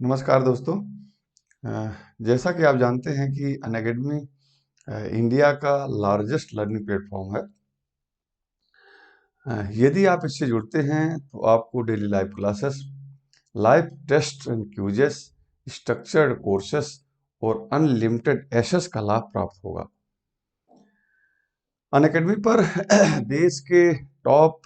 नमस्कार दोस्तों। जैसा कि आप जानते हैं कि अनअकैडमी इंडिया का लार्जेस्ट लर्निंग प्लेटफॉर्म है। यदि आप इससे जुड़ते हैं तो आपको daily live classes, live test and quizzes, structured courses और अनलिमिटेड एक्सेस का लाभ प्राप्त होगा। अनअकैडमी पर देश के टॉप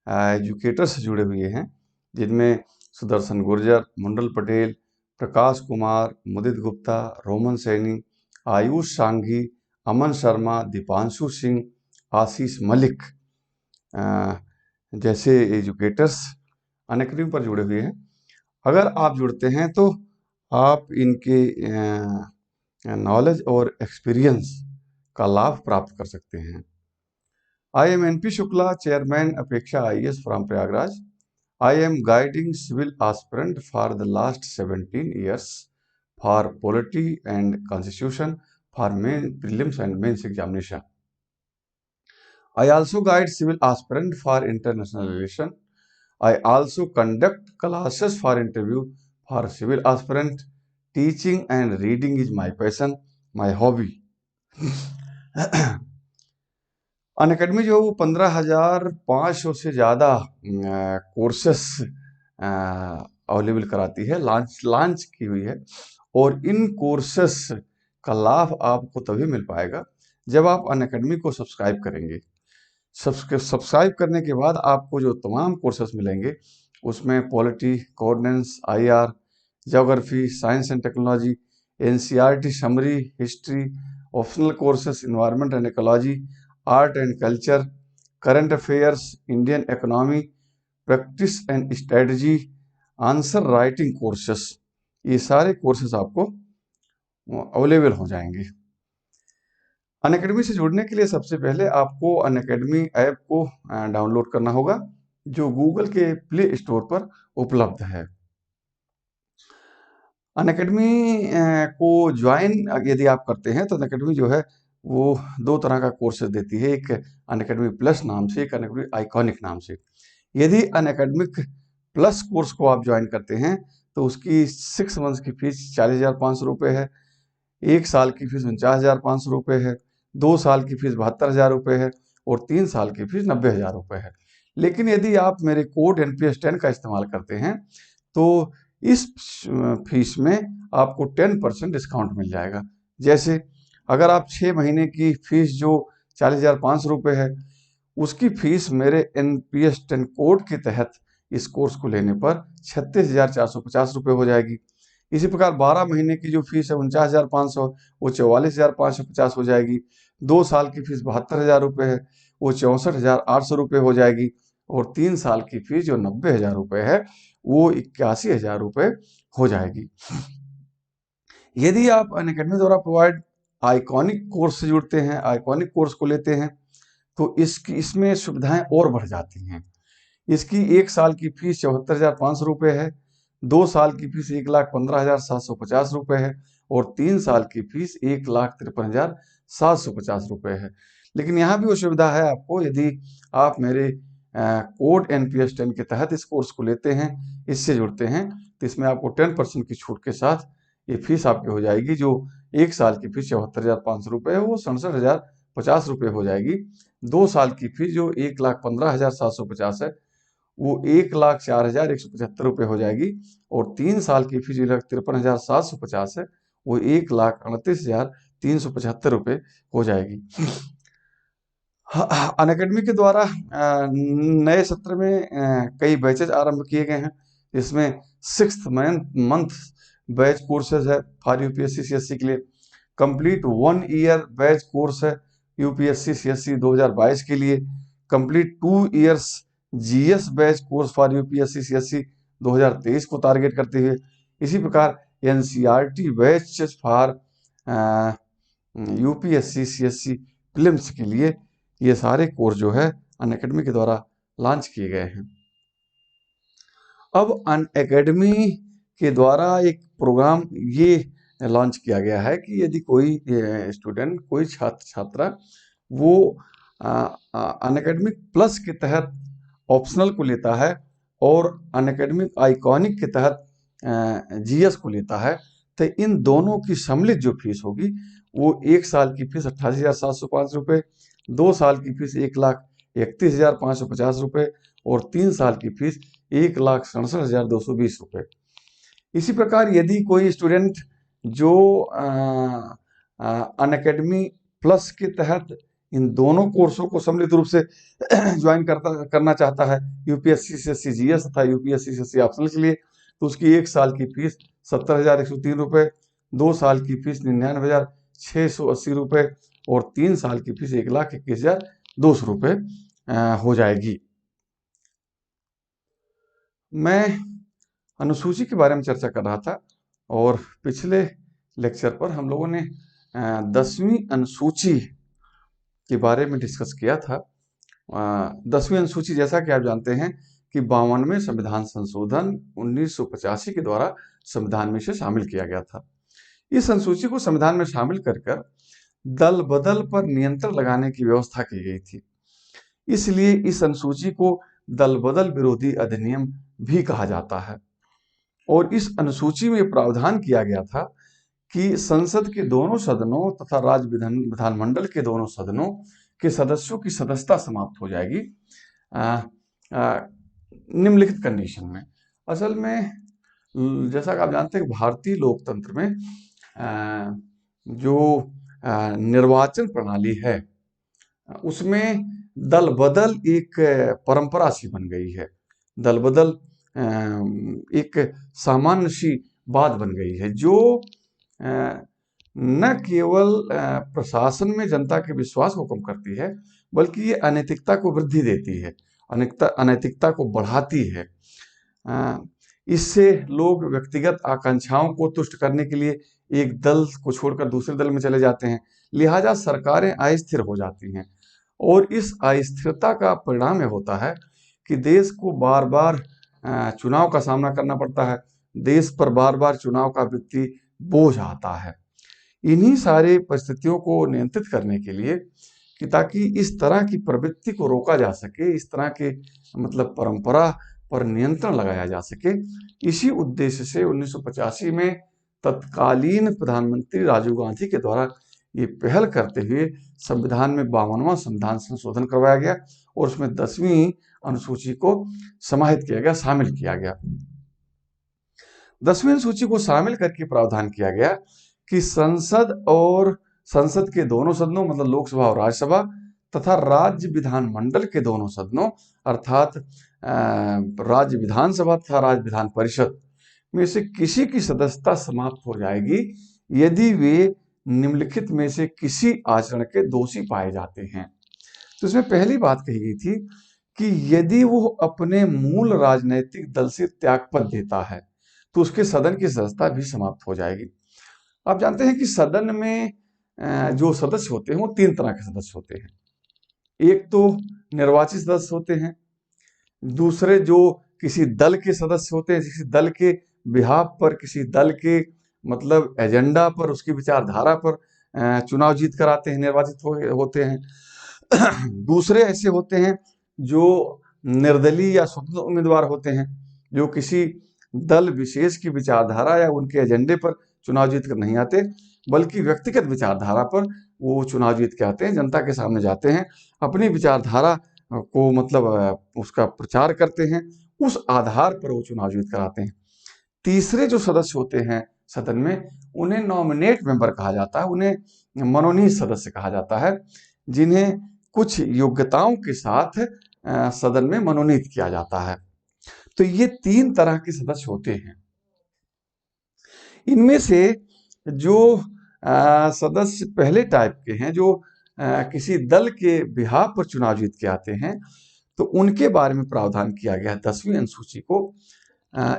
एजुकेटर्स जुड़े हुए हैं, जिनमें सुदर्शन गुर्जर, मुंडल पटेल, प्रकाश कुमार, मुदित गुप्ता, रोमन सैनी, आयुष सांघी, अमन शर्मा, दीपांशु सिंह, आशीष मलिक जैसे एजुकेटर्स अनअकैडमी पर जुड़े हुए हैं। अगर आप जुड़ते हैं तो आप इनके नॉलेज और एक्सपीरियंस का लाभ प्राप्त कर सकते हैं। I am NP Shukla, Chairman Apeksha IAS from Prayagraj. I am guiding civil aspirant for the last 17 years for polity and constitution for main prelims and mains examination. I also guide civil aspirant for international relation. I also conduct classes for interview for civil aspirant. Teaching and reading is my passion, my hobby. Unacademy जो वो 15,500 से ज़्यादा courses available कराती है, launch की हुई है। और इन कोर्सेस का लाभ आपको तभी मिल पाएगा जब आप अनअकैडमी को सब्सक्राइब करेंगे। सब्सक्राइब करने के बाद आपको जो तमाम कोर्सेस मिलेंगे उसमें पॉलिटी, कोऑर्डिनेंस, IR, geography, science and technology, NCERT summary, history, optional courses, environment and ecology, art and culture, current affairs, Indian economy, practice and strategy, answer writing courses, ये सारे कोर्सेस आपको अवेलेबल हो जाएंगे। अनअकैडमी से जुड़ने के लिए सबसे पहले आपको अनअकैडमी ऐप को डाउनलोड करना होगा, जो गूगल के प्ले स्टोर पर उपलब्ध है। अनअकैडमी को ज्वाइन यदि आप करते हैं तो अनअकैडमी जो है वो दो तरह का कोर्सेज देती है, एक अनअकैडमी प्लस नाम से, एक अनअकैडमी आइकॉनिक नाम से। यदि अनअकैडमिक प्लस कोर्स को आप ज्वाइन करते हैं तो उसकी 6 मंथ्स की फीस 40,500 रुपये है, 1 साल की फीस 49,500 रुपये है, 2 साल की फीस 72,000 रुपये है और 3 साल की फीस 90,000 रुपये है। लेकिन यदि आप मेरे कोड NPS 10 का इस्तेमाल करते हैं तो इस फीस में आपको 10% डिस्काउंट मिल जाएगा। जैसे अगर आप 6 महीने की फीस जो 40,500 रुपये है, उसकी फीस मेरे NPS 10 कोड के तहत इस कोर्स को लेने पर 36,450 रुपये हो जाएगी। इसी प्रकार 12 महीने की जो फीस है 49,500, वो 44,550 हो जाएगी। 2 साल की फीस 72,000 रुपये है, वो 64,800 रुपये हो जाएगी। और 3 साल की फीस जो 90,000 रुपये है वो 81,000 रुपये हो जाएगी। यदि आप अनअकैडमी द्वारा प्रोवाइड आइकॉनिक कोर्स से जुड़ते हैं, आइकॉनिक कोर्स को लेते हैं, तो इसमें सुविधाएं और बढ़ जाती हैं। इसकी 1 साल की फीस 74,500 रुपये है, 2 साल की फीस 1,15,750 रुपये है और 3 साल की फीस 1,53,750 रुपये है। लेकिन यहाँ भी वो सुविधा है आपको, यदि आप मेरे कोड NPS 10 के तहत इस कोर्स को लेते हैं, इससे जुड़ते हैं, तो इसमें आपको 10% की छूट के साथ ये फीस आपकी हो जाएगी। जो 1 साल की फीस 74,500 रुपये है वो 67,050 रुपये हो जाएगी। 2 साल की फीस जो 1,15,750 है वो 1,04,175 रुपये हो जाएगी और 3 साल की फीस 1,53,750 है वो 1,29,375 रुपये हो जाएगी। अनअकैडमी के द्वारा नए सत्र में कई बैचेज आरंभ किए गए हैं, जिसमें 6th मंथ बैच कोर्सेज है फॉर UPSC CSC के लिए। कंप्लीट 1 ईयर बैच कोर्स है UPSC CSC 2022 के लिए। Complete 2 years GS batch course for UPSC CSC 2023 को टारगेट करते हुए। इसी प्रकार NCERT batch for UPSC CSC prelims के लिए ये सारे कोर्स जो है अनअकैडमी के द्वारा लॉन्च किए गए हैं। अब अनअकैडमी के द्वारा एक प्रोग्राम ये लॉन्च किया गया है कि यदि कोई स्टूडेंट, कोई छात्र छात्रा वो अनअकैडमिक प्लस के तहत ऑप्शनल को लेता है और अनअकैडमिक आइकॉनिक के तहत जीएस को लेता है, तो इन दोनों की सम्मिलित जो फीस होगी वो 1 साल की फीस 88,705 रुपये, 2 साल की फीस 1,31,550 रुपये और 3 साल की फीस 1,67,220 रुपये। इसी प्रकार यदि कोई स्टूडेंट जो अनअकैडमी प्लस के तहत इन दोनों कोर्सों को सम्मिलित रूप से ज्वाइन करना चाहता है, यूपीएससी सीएससी जीएस तथा यूपीएससी सीएससी ऑप्शनल के लिए, तो उसकी 1 साल की फीस 70,103 रुपये, 2 साल की फीस 99,680 रुपये और 3 साल की फीस 1,21,200 रुपये हो जाएगी। मैं अनुसूची के बारे में चर्चा कर रहा था और पिछले लेक्चर पर हम लोगों ने 10वीं अनुसूची के बारे में डिस्कस किया था। 10वीं अनुसूची जैसा कि आप जानते हैं कि 52वें संविधान संशोधन 1985 के द्वारा संविधान में इसे शामिल किया गया था। इस अनुसूची को संविधान में शामिल कर दल बदल पर नियंत्रण लगाने की व्यवस्था की गई थी। इसलिए इस अनुसूची को दल बदल विरोधी अधिनियम भी कहा जाता है। और इस अनुसूची में प्रावधान किया गया था कि संसद के दोनों सदनों तथा राज्य विधानमंडल के दोनों सदनों के सदस्यों की सदस्यता समाप्त हो जाएगी निम्नलिखित कंडीशन में। असल में जैसा कि आप जानते हैं भारतीय लोकतंत्र में जो निर्वाचन प्रणाली है उसमें दल बदल एक परंपरा सी बन गई है। दल बदल एक सामान्य सी बात बन गई है जो न केवल प्रशासन में जनता के विश्वास को कम करती है बल्कि ये अनैतिकता को वृद्धि देती है, अनैतिकता को बढ़ाती है। इससे लोग व्यक्तिगत आकांक्षाओं को तुष्ट करने के लिए एक दल को छोड़कर दूसरे दल में चले जाते हैं, लिहाजा सरकारें अस्थिर हो जाती हैं और इस अस्थिरता का परिणाम यह होता है कि देश को बार बार चुनाव का सामना करना पड़ता है, देश पर बार बार चुनाव का वित्तीय बोझ आता है। इन्हीं सारे परिस्थितियों को नियंत्रित करने के लिए कि ताकि इस तरह की प्रवृत्ति को रोका जा सके, इस तरह के परंपरा पर नियंत्रण लगाया जा सके, इसी उद्देश्य से 1985 में तत्कालीन प्रधानमंत्री राजीव गांधी के द्वारा ये पहल करते हुए संविधान में 52वां संविधान संशोधन करवाया गया और उसमें 10वीं अनुसूची को समाहित किया गया, शामिल किया गया। 10वीं अनुसूची को शामिल करके प्रावधान किया गया कि संसद के दोनों सदनों मतलब लोकसभा और राज्यसभा तथा राज्य विधानमंडल के दोनों सदनों अर्थात राज्य विधानसभा तथा राज्य विधान परिषद में से किसी की सदस्यता समाप्त हो जाएगी यदि वे निम्नलिखित में से किसी आचरण के दोषी पाए जाते हैं। तो इसमें पहली बात कही गई थी कि यदि वो अपने मूल राजनैतिक दल से त्यागपत्र देता है तो उसके सदन की सदस्यता भी समाप्त हो जाएगी। आप जानते हैं कि सदन में जो सदस्य होते हैं वो 3 तरह के सदस्य होते हैं। एक तो निर्वाचित सदस्य होते हैं, दूसरे जो किसी दल के सदस्य होते हैं, किसी दल के बिहाफ पर, किसी दल के मतलब एजेंडा पर, उसकी विचारधारा पर चुनाव जीत कर आते हैं, निर्वाचित होते हैं। दूसरे ऐसे होते हैं जो निर्दलीय या स्वतंत्र उम्मीदवार होते हैं, जो किसी दल विशेष की विचारधारा या उनके एजेंडे पर चुनाव जीत कर नहीं आते बल्कि व्यक्तिगत विचारधारा पर वो चुनाव जीत के आते हैं, जनता के सामने जाते हैं, अपनी विचारधारा को मतलब उसका प्रचार करते हैं, उस आधार पर वो चुनाव जीत कर आते हैं। तीसरे जो सदस्य होते हैं सदन में उन्हें नॉमिनेट मेंबर कहा जाता है, उन्हें मनोनीत सदस्य कहा जाता है, जिन्हें कुछ योग्यताओं के साथ सदन में मनोनीत किया जाता है। तो ये 3 तरह के सदस्य होते हैं। इनमें से जो सदस्य पहले टाइप के हैं, जो किसी दल के बिहाफ पर चुनाव जीत के आते हैं, तो उनके बारे में प्रावधान किया गया है 10वीं अनुसूची को।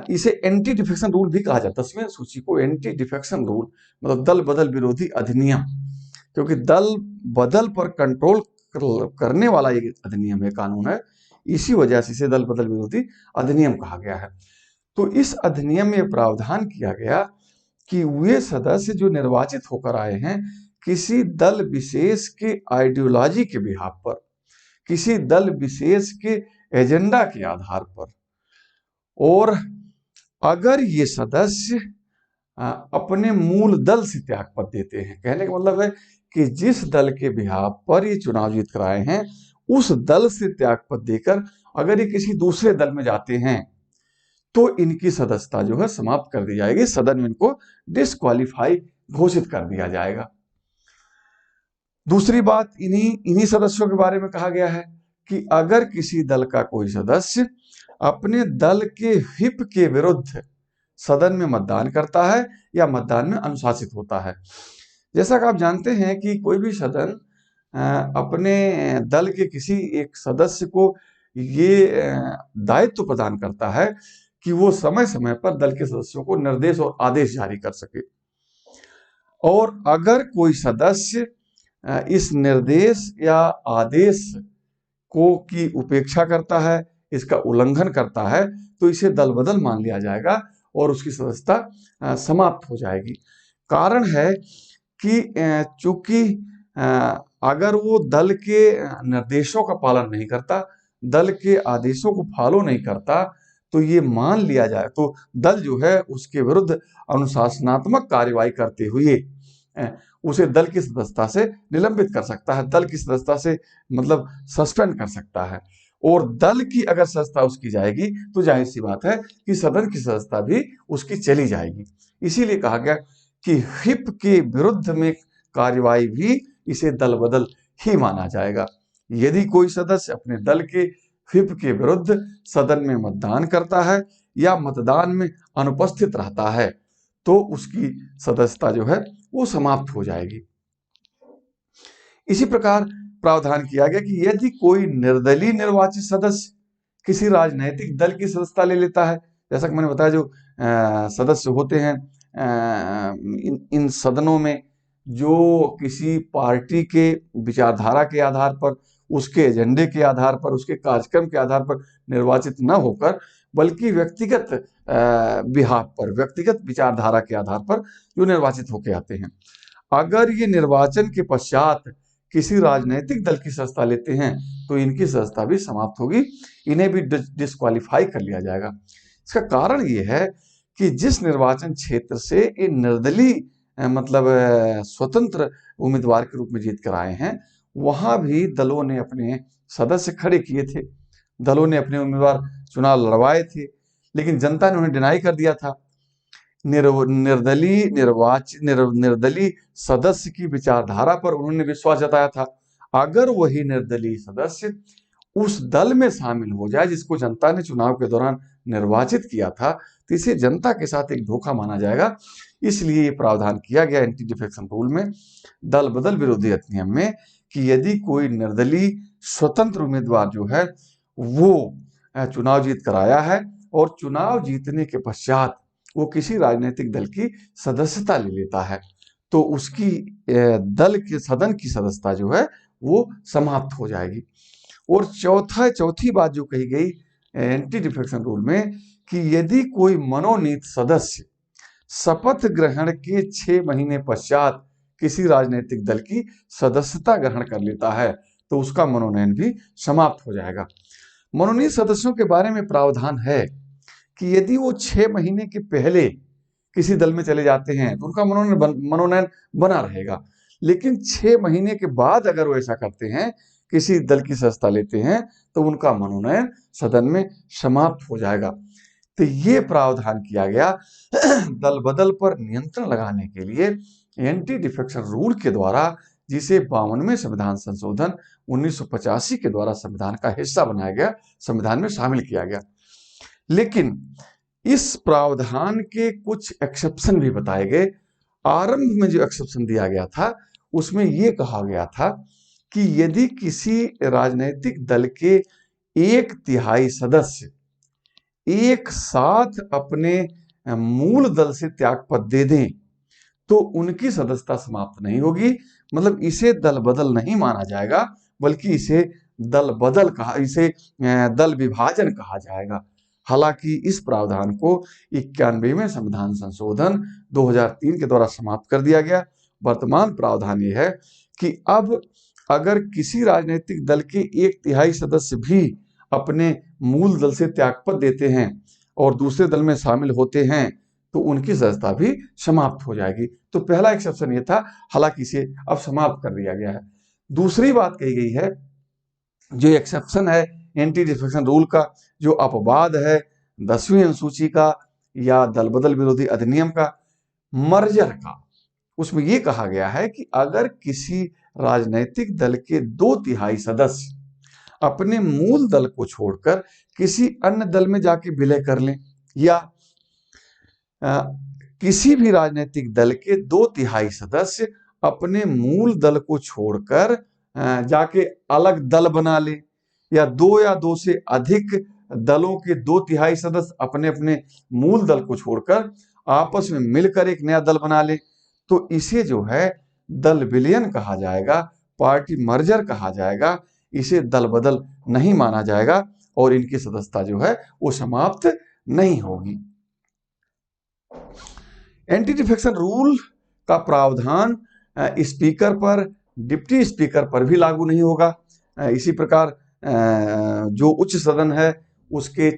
इसे एंटी डिफेक्शन रूल भी कहा जाता है। 10वीं अनुसूची को एंटी डिफेक्शन रूल मतलब दल बदल विरोधी अधिनियम, क्योंकि दल बदल पर कंट्रोल करने वाला एक अधिनियम है, कानून है, इसी वजह से इसे दल बदल विरोधी अधिनियम कहा गया है। तो इस अधिनियम में प्रावधान किया गया कि वे सदस्य जो निर्वाचित होकर आए हैं किसी दल विशेष के आइडियोलॉजी के बिहाफ पर, किसी दल विशेष के एजेंडा के आधार पर और अगर ये सदस्य अपने मूल दल से त्यागपत्र देते हैं। कहने का मतलब है कि जिस दल के बिहाफ पर ये चुनाव जीत कर आए हैं उस दल से त्यागपत्र देकर अगर ये किसी दूसरे दल में जाते हैं तो इनकी सदस्यता जो है समाप्त कर दी जाएगी, सदन में इनको डिस्क्वालीफाई घोषित कर दिया जाएगा। दूसरी बात इन्हीं सदस्यों के बारे में कहा गया है कि अगर किसी दल का कोई सदस्य अपने दल के हित के विरुद्ध सदन में मतदान करता है या मतदान में अनुशासित होता है। जैसा कि आप जानते हैं कि कोई भी सदन अपने दल के किसी एक सदस्य को ये दायित्व प्रदान करता है कि वो समय समय पर दल के सदस्यों को निर्देश और आदेश जारी कर सके, और अगर कोई सदस्य इस निर्देश या आदेश की उपेक्षा करता है, इसका उल्लंघन करता है, तो इसे दल बदल मान लिया जाएगा और उसकी सदस्यता समाप्त हो जाएगी। कारण है कि चूंकि अगर वो दल के निर्देशों का पालन नहीं करता, दल के आदेशों को फॉलो नहीं करता, तो ये मान लिया जाए तो दल जो है उसके विरुद्ध अनुशासनात्मक कार्रवाई करते हुए उसे दल की सदस्यता से निलंबित कर सकता है, दल की सदस्यता से मतलब सस्पेंड कर सकता है। और दल की अगर सदस्यता उसकी जाएगी तो जाहिर सी बात है कि सदन की सदस्यता भी उसकी चली जाएगी। इसीलिए कहा गया कि हिप के विरुद्ध में कार्रवाई भी इसे दल बदल ही माना जाएगा। यदि कोई सदस्य अपने दल के हिप के विरुद्ध सदन में मतदान करता है या मतदान में अनुपस्थित रहता है तो उसकी सदस्यता जो है वो समाप्त हो जाएगी। इसी प्रकार प्रावधान किया गया कि यदि कोई निर्दलीय निर्वाचित सदस्य किसी राजनैतिक दल की सदस्यता ले लेता है, जैसा कि मैंने बताया जो सदस्य होते हैं इन सदनों में, जो किसी पार्टी के विचारधारा के आधार पर, उसके एजेंडे के आधार पर, उसके कार्यक्रम के आधार पर निर्वाचित न होकर बल्कि व्यक्तिगत बिहाफ पर, व्यक्तिगत विचारधारा के आधार पर जो निर्वाचित होकर आते हैं, अगर ये निर्वाचन के पश्चात किसी राजनीतिक दल की सदस्यता लेते हैं तो इनकी सदस्यता भी समाप्त होगी, इन्हें भी डिस्क्वालीफाई कर लिया जाएगा। इसका कारण ये है कि जिस निर्वाचन क्षेत्र से ये निर्दलीय मतलब स्वतंत्र उम्मीदवार के रूप में जीत कर आए हैं, वहां भी दलों ने अपने सदस्य खड़े किए थे, दलों ने अपने उम्मीदवार चुनाव लड़वाए थे, लेकिन जनता ने उन्हें डिनाई कर दिया था। निर्दलीय सदस्य की विचारधारा पर उन्होंने विश्वास जताया था। अगर वही निर्दलीय सदस्य उस दल में शामिल हो जाए जिसको जनता ने चुनाव के दौरान निर्वाचित किया था, तो इसे जनता के साथ एक धोखा माना जाएगा। इसलिए ये प्रावधान किया गया एंटी डिफेक्शन रूल में, दल बदल विरोधी अधिनियम में, कि यदि कोई निर्दलीय स्वतंत्र उम्मीदवार जो है वो चुनाव जीत कर आया है और चुनाव जीतने के पश्चात वो किसी राजनीतिक दल की सदस्यता ले लेता है तो उसकी दल के सदन की सदस्यता जो है वो समाप्त हो जाएगी। और चौथी बात जो कही गई एंटी डिफेक्शन रूल में कि यदि कोई मनोनीत सदस्य शपथ ग्रहण के 6 महीने पश्चात किसी राजनीतिक दल की सदस्यता ग्रहण कर लेता है तो उसका मनोनयन भी समाप्त हो जाएगा। मनोनीत सदस्यों के बारे में प्रावधान है कि यदि वो 6 महीने के पहले किसी दल में चले जाते हैं तो उनका मनोनयन बना रहेगा, लेकिन 6 महीने के बाद अगर वो ऐसा करते हैं, किसी दल की सदस्यता लेते हैं, तो उनका मनोनयन सदन में समाप्त हो जाएगा। तो ये प्रावधान किया गया दल बदल पर नियंत्रण लगाने के लिए एंटी डिफेक्शन रूल के द्वारा, जिसे 52वें संविधान संशोधन 1985 के द्वारा संविधान का हिस्सा बनाया गया, संविधान में शामिल किया गया। लेकिन इस प्रावधान के कुछ एक्सेप्शन भी बताए गए। आरंभ में जो एक्सेप्शन दिया गया था उसमें यह कहा गया था कि यदि किसी राजनीतिक दल के 1/3 सदस्य एक साथ अपने मूल दल से त्यागपत्र दे दें तो उनकी सदस्यता समाप्त नहीं होगी, मतलब इसे दल बदल नहीं माना जाएगा, बल्कि इसे दल विभाजन कहा जाएगा। हालांकि इस प्रावधान को 91वें संविधान संशोधन 2003 के द्वारा समाप्त कर दिया गया। वर्तमान प्रावधान यह है कि अब अगर किसी राजनीतिक दल के 1/3 सदस्य भी अपने मूल दल से त्यागपत्र देते हैं, और दूसरे दल में शामिल होते हैं तो उनकी सदस्यता भी समाप्त हो जाएगी। तो पहला एक्सेप्शन ये था, हालांकि इसे अब समाप्त कर दिया गया है। दूसरी बात कही गई है, जो एक्सेप्शन है एंटी डिफेक्शन रूल का, जो अपवाद है 10वीं अनुसूची का या दल बदल विरोधी अधिनियम का, मर्जर का, उसमें यह कहा गया है कि अगर किसी राजनैतिक दल के 2/3 सदस्य अपने मूल दल को छोड़कर किसी अन्य दल में जाके विलय कर लें, या किसी भी राजनीतिक दल के 2/3 सदस्य अपने मूल दल को छोड़कर जाके अलग दल बना ले, या 2 या 2 से अधिक दलों के 2/3 सदस्य अपने अपने मूल दल को छोड़कर आपस में मिलकर एक नया दल बना ले, तो इसे जो है दल विलयन कहा जाएगा, पार्टी मर्जर कहा जाएगा। इसे दल बदल नहीं माना जाएगा और इनकी सदस्यता जो है वो समाप्त नहीं होगी। एंटी डिफेक्शन रूल का प्रावधान स्पीकर पर, डिप्टी स्पीकर पर भी लागू नहीं होगा। इसी प्रकार जो उच्च सदन है उसके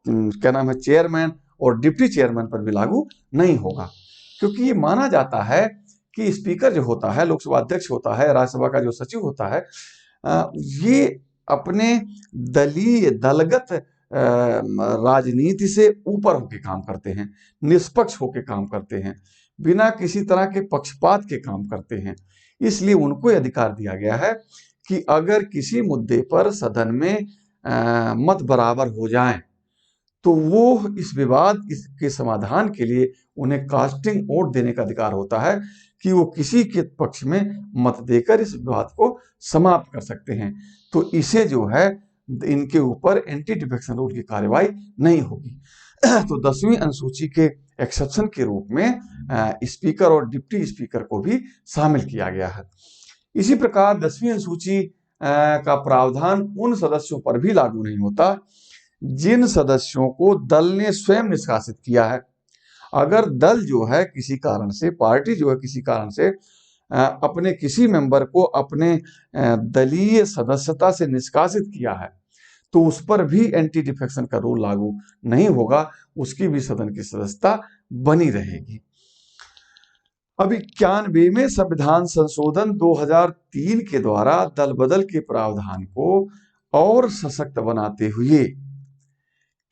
क्या नाम है, चेयरमैन और डिप्टी चेयरमैन पर भी लागू नहीं होगा, क्योंकि ये माना जाता है कि स्पीकर जो होता है, लोकसभा अध्यक्ष होता है, राज्यसभा का जो सचिव होता है, ये अपने दलीय दलगत राजनीति से ऊपर होके काम करते हैं, निष्पक्ष होके काम करते हैं, बिना किसी तरह के पक्षपात के काम करते हैं। इसलिए उनको यह अधिकार दिया गया है कि अगर किसी मुद्दे पर सदन में मत बराबर हो जाएं तो वो इस विवाद के समाधान के लिए उन्हें कास्टिंग वोट देने का अधिकार होता है कि वो किसी के पक्ष में मत देकर इस विवाद को समाप्त कर सकते हैं। तो इसे जो है इनके ऊपर एंटी डिफेक्शन रूल की कार्रवाई नहीं होगी। तो 10वीं अनुसूची के एक्सेप्शन के रूप में स्पीकर और डिप्टी स्पीकर को भी शामिल किया गया है। इसी प्रकार 10वीं अनुसूची का प्रावधान उन सदस्यों पर भी लागू नहीं होता जिन सदस्यों को दल ने स्वयं निष्कासित किया है। अगर दल जो है किसी कारण से, पार्टी जो है किसी कारण से अपने किसी मेंबर को अपने दलीय सदस्यता से निष्कासित किया है तो उस पर भी एंटी डिफेक्शन का रूल लागू नहीं होगा, उसकी भी सदन की सदस्यता बनी रहेगी। अब 91वें संविधान संशोधन 2003 के द्वारा दल बदल के प्रावधान को और सशक्त बनाते हुए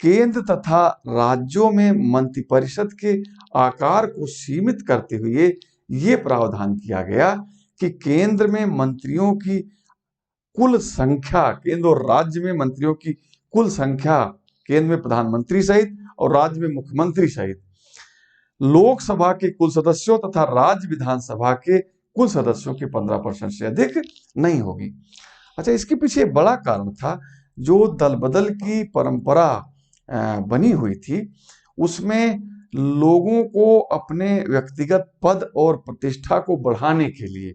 केंद्र तथा राज्यों में मंत्रिपरिषद के आकार को सीमित करते हुए ये प्रावधान किया गया कि केंद्र में मंत्रियों की कुल संख्या, केंद्र और राज्य में मंत्रियों की कुल संख्या, केंद्र में प्रधानमंत्री सहित और राज्य में मुख्यमंत्री सहित लोकसभा के कुल सदस्यों तथा राज्य विधानसभा के कुल सदस्यों के 15% से अधिक नहीं होगी। अच्छा, इसके पीछे बड़ा कारण था, जो दल बदल की परंपरा बनी हुई थी उसमें लोगों को अपने व्यक्तिगत पद और प्रतिष्ठा को बढ़ाने के लिए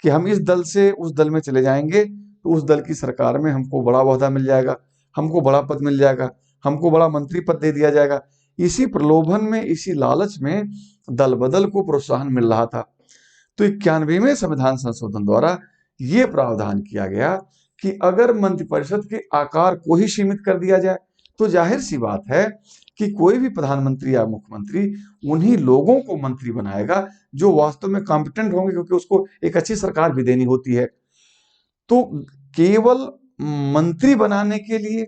कि हम इस दल से उस दल में चले जाएंगे तो उस दल की सरकार में हमको बड़ा ओहदा मिल जाएगा, हमको बड़ा पद मिल जाएगा, हमको बड़ा मंत्री पद दे दिया जाएगा। इसी प्रलोभन में, इसी लालच में दल बदल को प्रोत्साहन मिल रहा था। तो 91वें संविधान संशोधन द्वारा यह प्रावधान किया गया कि अगर मंत्रिपरिषद के आकार को ही सीमित कर दिया जाए तो जाहिर सी बात है कि कोई भी प्रधानमंत्री या मुख्यमंत्री उन्हीं लोगों को मंत्री बनाएगा जो वास्तव में कॉम्पिटेंट होंगे, क्योंकि उसको एक अच्छी सरकार भी देनी होती है। तो केवल मंत्री बनाने के लिए,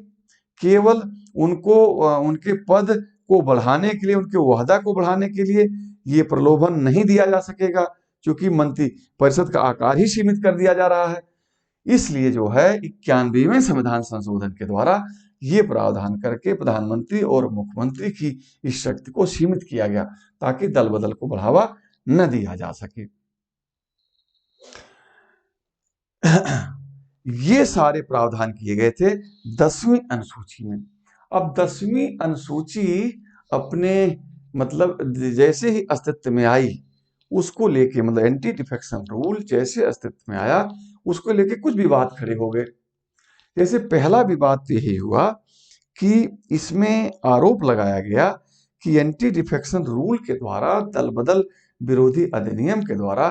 केवल उनको उनके पद को बढ़ाने के लिए, उनके ओहदा को बढ़ाने के लिए ये प्रलोभन नहीं दिया जा सकेगा, क्योंकि मंत्री परिषद का आकार ही सीमित कर दिया जा रहा है। इसलिए जो है 91वें संविधान संशोधन के द्वारा ये प्रावधान करके प्रधानमंत्री और मुख्यमंत्री की इस शक्ति को सीमित किया गया ताकि दल बदल को बढ़ावा न दिया जा सके। ये सारे प्रावधान किए गए थे 10वीं अनुसूची में। अब 10वीं अनुसूची अपने मतलब जैसे ही अस्तित्व में आई उसको लेके, मतलब एंटी डिफेक्शन रूल जैसे अस्तित्व में आया उसको लेके कुछ विवाद खड़े हो गए। जैसे पहला विवाद तो यही हुआ कि इसमें आरोप लगाया गया कि एंटी डिफेक्शन रूल के द्वारा, दल बदल विरोधी अधिनियम के द्वारा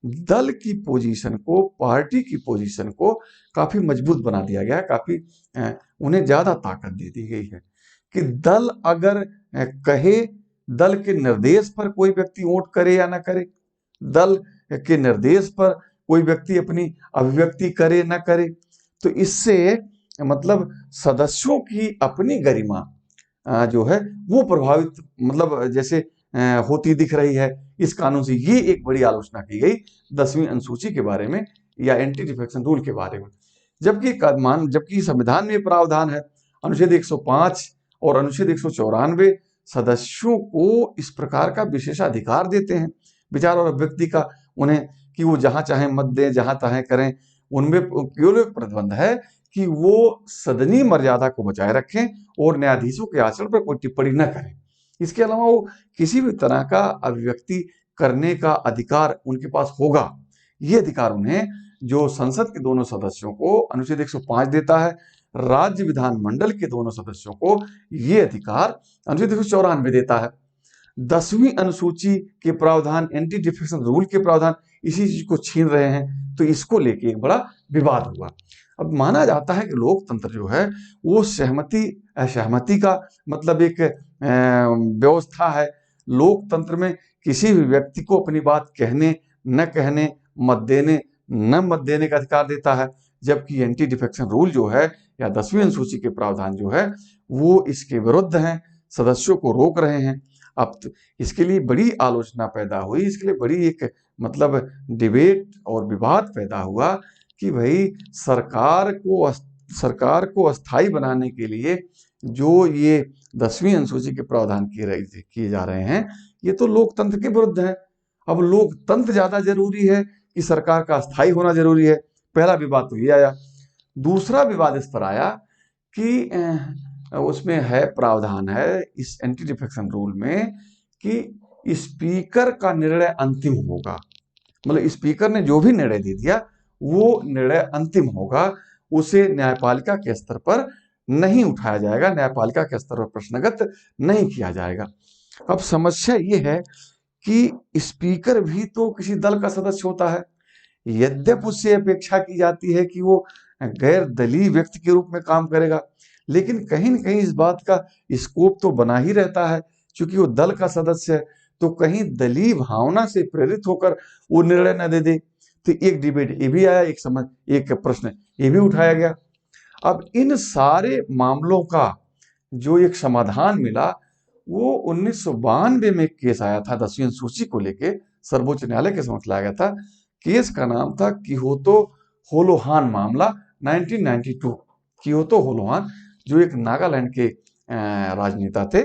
दल की पोजीशन को, पार्टी की पोजीशन को काफी मजबूत बना दिया गया, काफी उन्हें ज्यादा ताकत दे दी गई है। कि दल अगर कहे, दल के निर्देश पर कोई व्यक्ति वोट करे या ना करे, दल के निर्देश पर कोई व्यक्ति अपनी अभिव्यक्ति करे ना करे, तो इससे मतलब सदस्यों की अपनी गरिमा जो है वो प्रभावित मतलब जैसे होती दिख रही है इस कानून से। ये एक बड़ी आलोचना की गई 10वीं अनुसूची के बारे में या एंटी डिफेक्शन रूल के बारे में। जबकि संविधान में प्रावधान है, अनुच्छेद 105 और अनुच्छेद 194 सदस्यों को इस प्रकार का विशेषाधिकार देते हैं विचार और अभिव्यक्ति का, उन्हें कि वो जहां चाहे मत दें, जहां चाहे करें। उनमें केवल एक प्रतिबंध है कि वो सदनीय मर्यादा को बचाए रखें और न्यायाधीशों के आचरण पर कोई टिप्पणी न करें। इसके अलावा वो किसी भी तरह का अभिव्यक्ति करने का अधिकार उनके पास होगा। ये अधिकार उन्हें जो संसद के दोनों सदस्यों को अनुच्छेद 105 देता है, राज्य विधानमंडल के दोनों सदस्यों को ये अधिकार अनुच्छेद 194 देता है। 10वीं अनुसूची के प्रावधान, एंटी डिफेक्शन रूल के प्रावधान इसी चीज को छीन रहे हैं, तो इसको लेके एक बड़ा विवाद हुआ। अब माना जाता है कि लोकतंत्र जो है वो सहमति असहमति का मतलब एक व्यवस्था है। लोकतंत्र में किसी भी व्यक्ति को अपनी बात कहने न कहने, मत देने न मत देने का अधिकार देता है, जबकि एंटी डिफेक्शन रूल जो है या 10वीं अनुसूची के प्रावधान जो है वो इसके विरुद्ध हैं, सदस्यों को रोक रहे हैं। अब इसके लिए बड़ी आलोचना पैदा हुई, इसके लिए बड़ी एक मतलब डिबेट और विवाद पैदा हुआ कि भाई सरकार को अस्थायी बनाने के लिए जो ये 10वीं अनुसूची के प्रावधान किए जा रहे हैं, ये तो लोकतंत्र के विरुद्ध है। अब लोकतंत्र ज्यादा जरूरी है कि सरकार का अस्थायी होना जरूरी है। पहला विवाद तो ये आया। दूसरा विवाद इस पर आया कि उसमें है प्रावधान है इस एंटी डिफेक्शन रूल में कि स्पीकर का निर्णय अंतिम होगा, मतलब स्पीकर ने जो भी निर्णय दे दिया वो निर्णय अंतिम होगा, उसे न्यायपालिका के स्तर पर नहीं उठाया जाएगा, न्यायपालिका के स्तर पर प्रश्नगत नहीं किया जाएगा। अब समस्या ये है कि स्पीकर भी तो किसी दल का सदस्य होता है, यद्यपि उससे अपेक्षा की जाती है कि वो गैर दलीय व्यक्ति के रूप में काम करेगा, लेकिन कहीं न कहीं इस बात का स्कोप तो बना ही रहता है, क्योंकि वो दल का सदस्य है, तो कहीं दलीय भावना से प्रेरित होकर वो निर्णय न दे दे। तो एक डिबेट ये भी आया, एक प्रश्न ये भी उठाया गया। अब इन सारे मामलों का जो एक समाधान मिला वो 1992 में एक केस आया था 10वीं अनुसूची को लेके, सर्वोच्च न्यायालय के समक्ष लाया गया था। केस का नाम था किहोतो होलोहान मामला 1992। किहोतो होलोहान जो एक नागालैंड के राजनेता थे,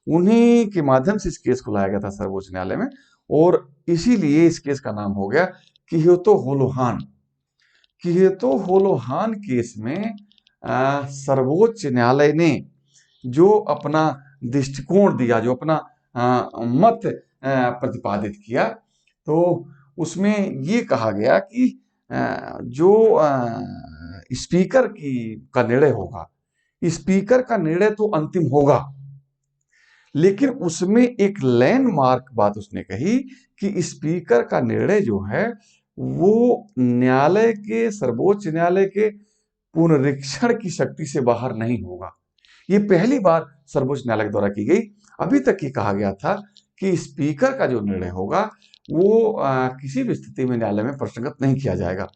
उन्हीं के माध्यम से इस केस को लाया गया था सर्वोच्च न्यायालय में, और इसीलिए इस केस का नाम हो गया किहोतो होलोहान। किहोतो होलोहान केस में सर्वोच्च न्यायालय ने जो अपना दृष्टिकोण दिया, जो अपना मत प्रतिपादित किया, तो उसमें ये कहा गया कि जो स्पीकर का निर्णय होगा, स्पीकर का निर्णय तो अंतिम होगा, लेकिन उसमें एक लैंडमार्क बात उसने कही कि स्पीकर का निर्णय जो है वो न्यायालय के, सर्वोच्च न्यायालय के पुनरीक्षण की शक्ति से बाहर नहीं होगा। ये पहली बार सर्वोच्च न्यायालय द्वारा की गई। अभी तक ये कहा गया था कि स्पीकर का जो निर्णय होगा वो किसी भी स्थिति में न्यायालय में प्रश्नगत नहीं किया जाएगा।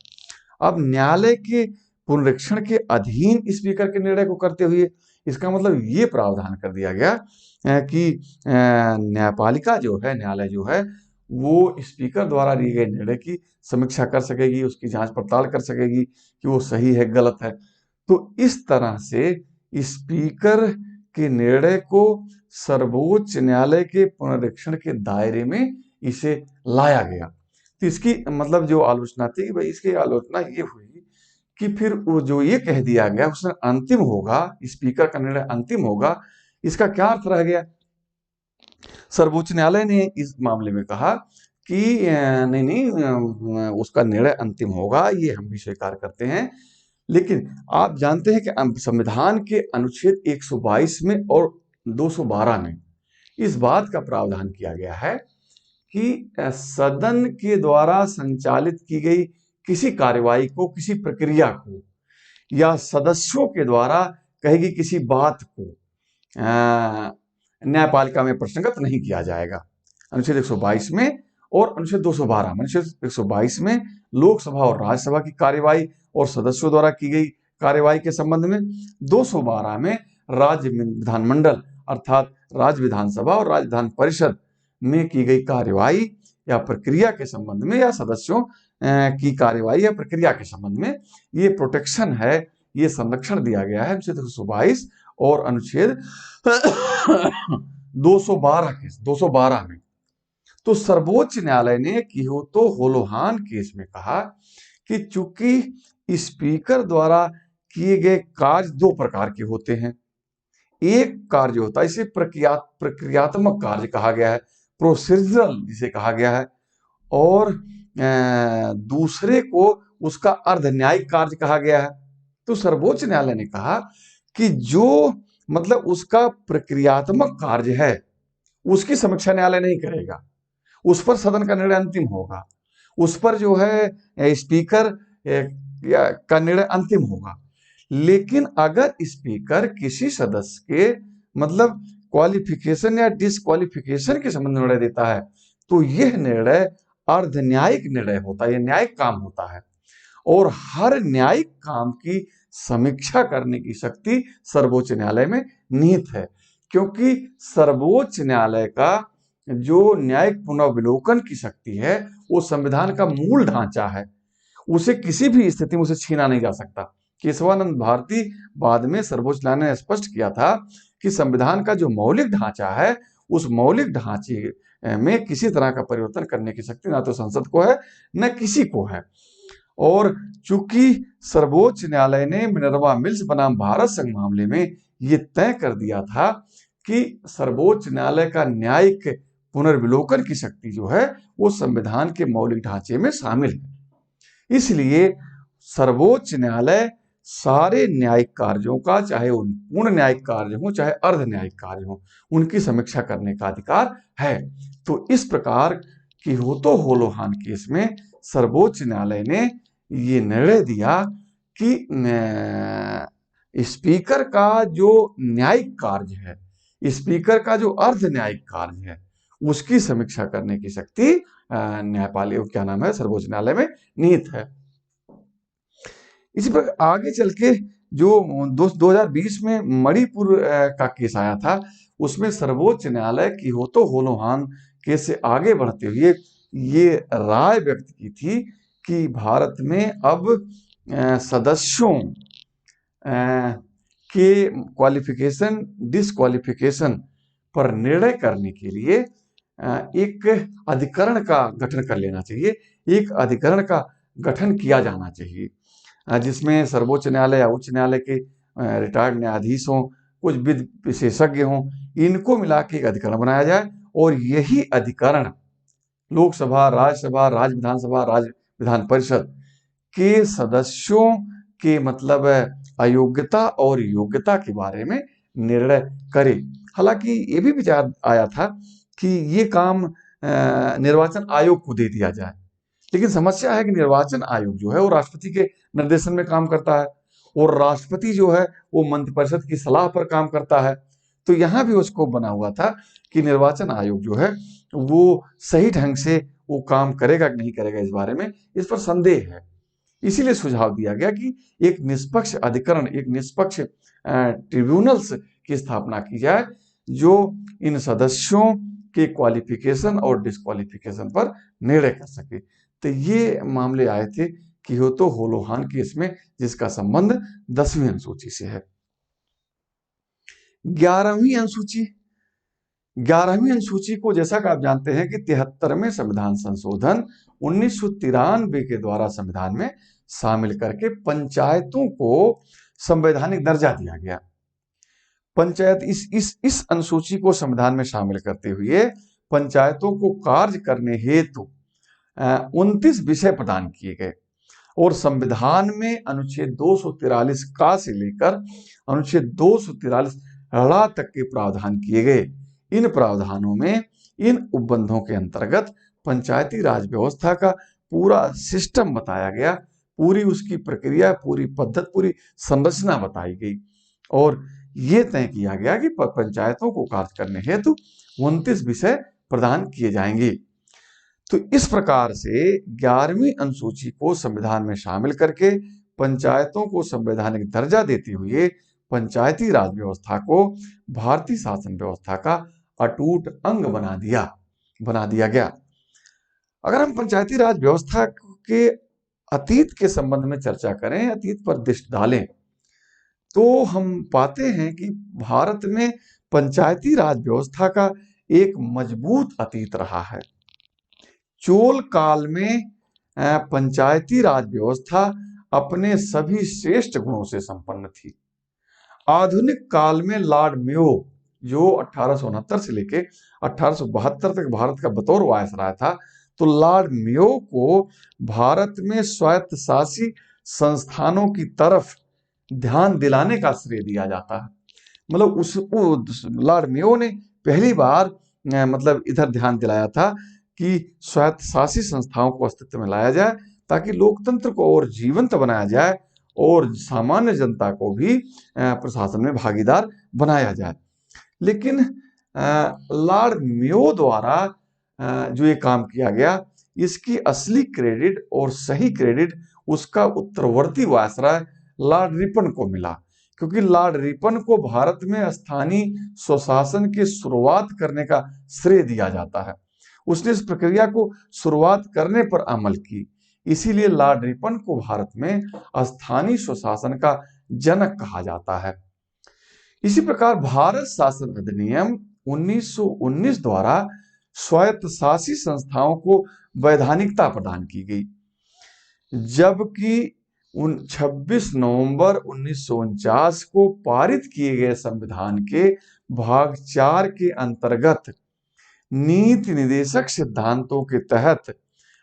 अब न्यायालय के पुनरीक्षण के अधीन स्पीकर के निर्णय को करते हुए इसका मतलब ये प्रावधान कर दिया गया कि न्यायपालिका जो है, न्यायालय जो है, वो स्पीकर द्वारा लिए गए निर्णय की समीक्षा कर सकेगी, उसकी जांच पड़ताल कर सकेगी कि वो सही है गलत है। तो इस तरह से स्पीकर के निर्णय को सर्वोच्च न्यायालय के पुनरीक्षण के दायरे में इसे लाया गया। तो इसकी मतलब जो आलोचना थी भाई, इसकी आलोचना ये हुई कि फिर वो जो ये कह दिया गया उसमें अंतिम होगा, स्पीकर का निर्णय अंतिम होगा, इसका क्या अर्थ रह गया। सर्वोच्च न्यायालय ने इस मामले में कहा कि नहीं, उसका निर्णय अंतिम होगा, ये हम भी स्वीकार करते हैं, लेकिन आप जानते हैं कि संविधान के अनुच्छेद 122 में और 212 में इस बात का प्रावधान किया गया है कि सदन के द्वारा संचालित की गई किसी कार्यवाही को, किसी प्रक्रिया को, या सदस्यों के द्वारा कही गई किसी बात को न्यायपालिका में प्रश्नगत नहीं किया जाएगा। अनुच्छेद 122 में और अनुच्छेद 212 में। अनुच्छेद 122 में लोकसभा और राज्यसभा की कार्यवाही और सदस्यों द्वारा की गई कार्यवाही के संबंध में, 212 में राज्य विधानमंडल अर्थात राज्य विधानसभा और राज्य विधान परिषद में की गई कार्यवाही या प्रक्रिया के संबंध में या सदस्यों की कार्यवाही या प्रक्रिया के संबंध में ये प्रोटेक्शन है, ये संरक्षण दिया गया है अनुच्छेद 122 और अनुच्छेद 212 में। तो सर्वोच्च न्यायालय ने कियोतो होलोहान केस में कहा कि चूंकि स्पीकर द्वारा किए गए कार्य दो प्रकार के होते हैं। एक कार्य होता है, इसे प्रक्रियात्मक कार्य कहा गया है, प्रोसीजरल जिसे कहा गया है, और दूसरे को उसका अर्धन्यायिक कार्य कहा गया है। तो सर्वोच्च न्यायालय ने कहा कि जो मतलब उसका प्रक्रियात्मक कार्य है उसकी समीक्षा न्यायालय नहीं करेगा, उस पर सदन का निर्णय अंतिम होगा, उस पर जो है स्पीकर का निर्णय अंतिम होगा। लेकिन अगर स्पीकर किसी सदस्य के मतलब क्वालिफिकेशन या डिसक्वालिफिकेशन के संबंध में निर्णय देता है तो यह निर्णय अर्धन्यायिक निर्णय होता है, यह न्यायिक काम होता है। और हर न्यायिक काम की समीक्षा करने की शक्ति सर्वोच्च न्यायालय में निहित है, क्योंकि सर्वोच्च न्यायालय का जो न्यायिक पुनर्विलोकन की शक्ति है वो संविधान का मूल ढांचा है, उसे किसी भी स्थिति में उसे छीना नहीं जा सकता। केशवानंद भारती बाद में सर्वोच्च न्यायालय ने स्पष्ट किया था कि संविधान का जो मौलिक ढांचा है उस मौलिक ढांचे में किसी तरह का परिवर्तन करने की शक्ति ना तो संसद को है न किसी को है। और चूंकि सर्वोच्च न्यायालय ने मिनर्वा मिल्स बनाम भारत संघ मामले में ये तय कर दिया था कि सर्वोच्च न्यायालय का न्यायिक पुनर्विलोकन की शक्ति जो है वो संविधान के मौलिक ढांचे में शामिल है, इसलिए सर्वोच्च न्यायालय सारे न्यायिक कार्यों का, चाहे उन पूर्ण न्यायिक कार्य हो चाहे अर्ध न्यायिक कार्य हो, उनकी समीक्षा करने का अधिकार है। तो इस प्रकार कियोतो होलोहान केस में सर्वोच्च न्यायालय ने ये निर्णय दिया कि स्पीकर का जो न्यायिक कार्य है, स्पीकर का जो अर्ध न्यायिक कार्य है, उसकी समीक्षा करने की शक्ति न्यायपालिका सर्वोच्च न्यायालय में निहित है। इसी पर आगे चल के जो 2020 में मणिपुर का केस आया था उसमें सर्वोच्च न्यायालय कियोतो होलोहान केस से आगे बढ़ते हुए ये राय व्यक्त की थी कि भारत में अब सदस्यों के क्वालिफिकेशन डिसक्वालिफिकेशन पर निर्णय करने के लिए एक अधिकरण का गठन कर लेना चाहिए, एक अधिकरण का गठन किया जाना चाहिए जिसमें सर्वोच्च न्यायालय या उच्च न्यायालय के रिटायर्ड न्यायाधीश हों, कुछ विधि विशेषज्ञ हों, इनको मिला के एक अधिकरण बनाया जाए और यही अधिकरण लोकसभा, राज्यसभा, राज्य विधानसभा, राज्य विधान परिषद के सदस्यों के मतलब अयोग्यता और योग्यता के बारे में निर्णय करे। हालांकि ये भी विचार आया था कि ये काम निर्वाचन आयोग को दे दिया जाए, लेकिन समस्या है कि निर्वाचन आयोग जो है वो राष्ट्रपति के निर्देशन में काम करता है और राष्ट्रपति जो है वो मंत्रिपरिषद की सलाह पर काम करता है। तो यहाँ भी उसको बना हुआ था कि निर्वाचन आयोग जो है वो सही ढंग से वो काम करेगा कि नहीं करेगा, इस बारे में इस पर संदेह है। इसीलिए सुझाव दिया गया कि एक निष्पक्ष अधिकरण, एक निष्पक्ष ट्रिब्यूनल्स की स्थापना की जाए जो इन सदस्यों के क्वालिफिकेशन और डिसक्वालिफिकेशन पर निर्णय कर सके। तो ये मामले आए थे कियोतो होलोहान केस में, जिसका संबंध 10वीं अनुसूची से है। 11वीं अनुसूची 11वीं अनुसूची को जैसा कि आप जानते हैं कि 73वें संविधान संशोधन 1993 के द्वारा संविधान में शामिल करके पंचायतों को संवैधानिक दर्जा दिया गया। पंचायत इस अनुसूची को संविधान में शामिल करते हुए पंचायतों को कार्य करने हेतु 29 विषय प्रदान किए गए और संविधान में अनुच्छेद 243 का से लेकर अनुच्छेद 243 ड़ तक के प्रावधान किए गए। इन प्रावधानों में इन उपबंधों के अंतर्गत पंचायती राज व्यवस्था का पूरा सिस्टम बताया गया, पूरी उसकी प्रक्रिया, पूरी पद्धति, पूरी संरचना बताई गई और ये तय किया गया कि पंचायतों को कार्य करने हेतु 29 विषय प्रदान किए जाएंगे। तो इस प्रकार से 11वीं अनुसूची को संविधान में शामिल करके पंचायतों को संवैधानिक दर्जा देते हुए पंचायती राज व्यवस्था को भारतीय शासन व्यवस्था का अटूट अंग बना दिया गया। अगर हम पंचायती राज व्यवस्था के अतीत के संबंध में चर्चा करें, अतीत पर दृष्टि डालें, तो हम पाते हैं कि भारत में पंचायती राज व्यवस्था का एक मजबूत अतीत रहा है। चोल काल में पंचायती राज व्यवस्था अपने सभी श्रेष्ठ गुणों से संपन्न थी। आधुनिक काल में लॉर्ड मेयो, जो 1869 से लेके 1872 तक भारत का बतौर वायसराय था, तो लॉर्ड मेयो को भारत में स्वायत्तशासी संस्थानों की तरफ ध्यान दिलाने का श्रेय दिया जाता है। मतलब लॉर्ड मेयो ने पहली बार मतलब इधर ध्यान दिलाया था कि स्वायत्तशासी संस्थाओं को अस्तित्व में लाया जाए, ताकि लोकतंत्र को और जीवंत बनाया जाए और सामान्य जनता को भी प्रशासन में भागीदार बनाया जाए। लेकिन लॉर्ड मेयो द्वारा जो ये काम किया गया, इसकी असली क्रेडिट और सही क्रेडिट उसका उत्तरवर्ती वायसराय लॉर्ड रिपन को मिला, क्योंकि लॉर्ड रिपन को भारत में स्थानीय स्वशासन की शुरुआत करने का श्रेय दिया जाता है। उसने इस प्रक्रिया को शुरुआत करने पर अमल की, इसीलिए लॉर्ड रिपन को भारत में स्थानीय स्वशासन का जनक कहा जाता है। इसी प्रकार भारत शासन अधिनियम 1919 द्वारा स्वायत्तशासी संस्थाओं को वैधानिकता प्रदान की गई, जबकि 26 नवंबर 1949 को पारित किए गए संविधान के भाग 4 के अंतर्गत नीति निदेशक सिद्धांतों के तहत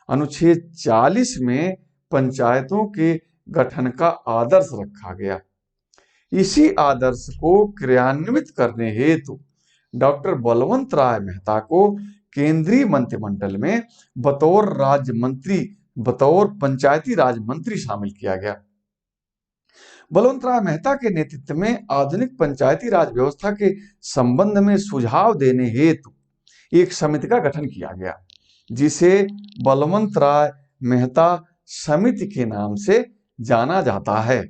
अनुच्छेद 40 में पंचायतों के गठन का आदर्श रखा गया। इसी आदर्श को क्रियान्वित करने हेतु डॉक्टर बलवंत राय मेहता को केंद्रीय मंत्रिमंडल में बतौर पंचायती राज मंत्री शामिल किया गया। बलवंत राय मेहता के नेतृत्व में आधुनिक पंचायती राज व्यवस्था के संबंध में सुझाव देने हेतु एक समिति का गठन किया गया, जिसे बलवंत राय मेहता समिति के नाम से जाना जाता है।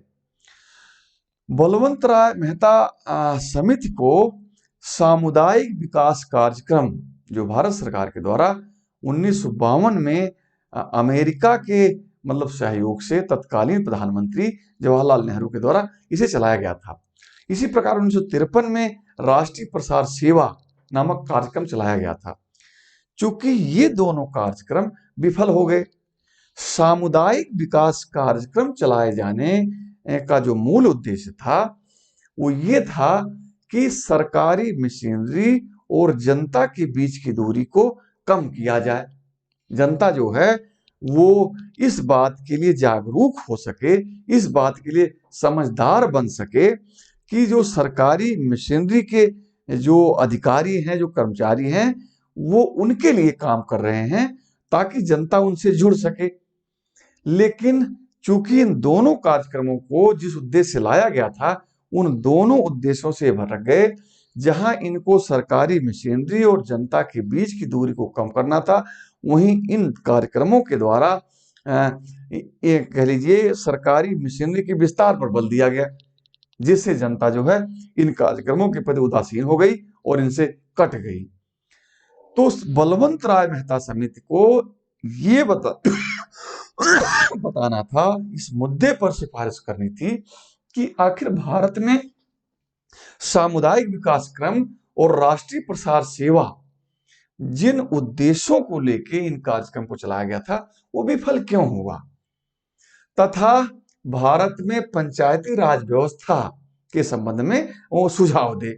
बलवंत राय मेहता समिति को सामुदायिक विकास कार्यक्रम, जो भारत सरकार के द्वारा 1952 में अमेरिका के मतलब सहयोग से तत्कालीन प्रधानमंत्री जवाहरलाल नेहरू के द्वारा इसे चलाया गया था। इसी प्रकार 1953 में राष्ट्रीय प्रसार सेवा नामक कार्यक्रम चलाया गया था। चूंकि ये दोनों कार्यक्रम विफल हो गए, सामुदायिक विकास कार्यक्रम चलाए जाने का जो मूल उद्देश्य था वो ये था कि सरकारी मशीनरी और जनता के बीच की दूरी को कम किया जाए। जनता जो है वो इस बात के लिए जागरूक हो सके, इस बात के लिए समझदार बन सके कि जो सरकारी मशीनरी के जो अधिकारी हैं, जो कर्मचारी हैं, वो उनके लिए काम कर रहे हैं ताकि जनता उनसे जुड़ सके। लेकिन चूंकि इन दोनों कार्यक्रमों को जिस उद्देश्य से लाया गया था, उन दोनों उद्देश्यों से भटक गए। जहां इनको सरकारी मशीनरी और जनता के बीच की दूरी को कम करना था, वहीं इन कार्यक्रमों के द्वारा कह लीजिए सरकारी मशीनरी के विस्तार पर बल दिया गया, जिससे जनता जो है इन कार्यक्रमों के प्रति उदासीन हो गई और इनसे कट गई। तो बलवंत राय मेहता समिति को ये बताना था, इस मुद्दे पर सिफारिश करनी थी कि आखिर भारत में सामुदायिक विकास क्रम और राष्ट्रीय प्रसार सेवा जिन उद्देश्यों को लेके इन कार्यक्रम को चलाया गया था वो विफल क्यों हुआ, तथा भारत में पंचायती राज व्यवस्था के संबंध में वो सुझाव दे।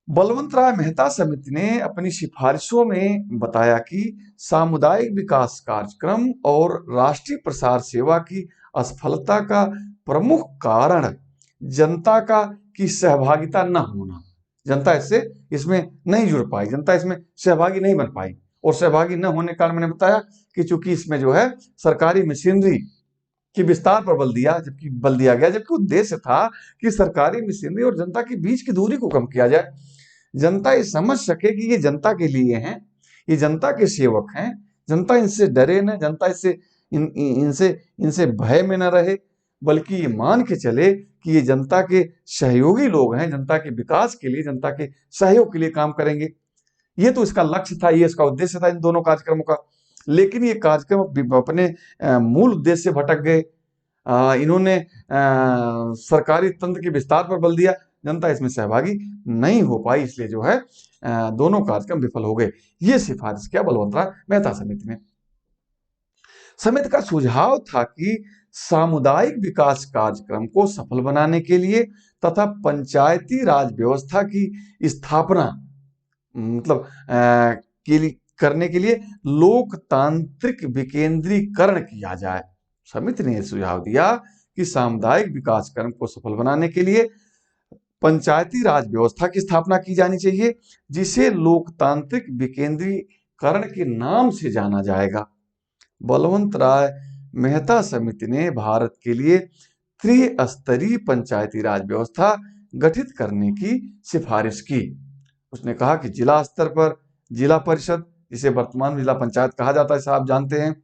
बलवंत राय मेहता समिति ने अपनी सिफारिशों में बताया कि सामुदायिक विकास कार्यक्रम और राष्ट्रीय प्रसार सेवा की असफलता का प्रमुख कारण जनता की सहभागिता न होना, जनता इसमें नहीं जुड़ पाई, जनता इसमें सहभागी नहीं बन पाई। और सहभागी न होने का कारण मैंने बताया कि चूंकि इसमें जो है सरकारी मशीनरी कि विस्तार पर बल दिया गया, जबकि उद्देश्य था कि सरकारी मशीनरी और जनता के बीच की दूरी को कम किया जाए। जनता ये समझ सके कि ये जनता के लिए हैं, ये जनता के सेवक हैं, जनता इनसे डरे न, जनता इनसे भय में न रहे, बल्कि ये मान के चले कि ये जनता के सहयोगी लोग हैं, जनता के विकास के लिए, जनता के सहयोग के लिए काम करेंगे। ये तो इसका लक्ष्य था, ये इसका उद्देश्य था इन दोनों कार्यक्रमों का। लेकिन ये कार्यक्रम अपने मूल उद्देश्य से भटक गए। इन्होंने सरकारी तंत्र के विस्तार पर बल दिया, जनता इसमें सहभागी नहीं हो पाई, इसलिए जो है दोनों कार्यक्रम विफल हो गए। ये सिफारिश किया बलवंतराय मेहता समिति ने। समिति का सुझाव था कि सामुदायिक विकास कार्यक्रम को सफल बनाने के लिए तथा पंचायती राज व्यवस्था की स्थापना मतलब करने के लिए लोकतांत्रिक विकेंद्रीकरण किया जाए। समिति ने सुझाव दिया कि सामुदायिक विकास कार्यक्रम को सफल बनाने के लिए पंचायती राज व्यवस्था की स्थापना की जानी चाहिए, जिसे लोकतांत्रिक विकेंद्रीकरण के नाम से जाना जाएगा। बलवंतराय मेहता समिति ने भारत के लिए त्रिस्तरीय पंचायती राज व्यवस्था गठित करने की सिफारिश की। उसने कहा कि जिला स्तर पर जिला परिषद, जिसे वर्तमान जिला पंचायत कहा जाता है, आप जानते हैं।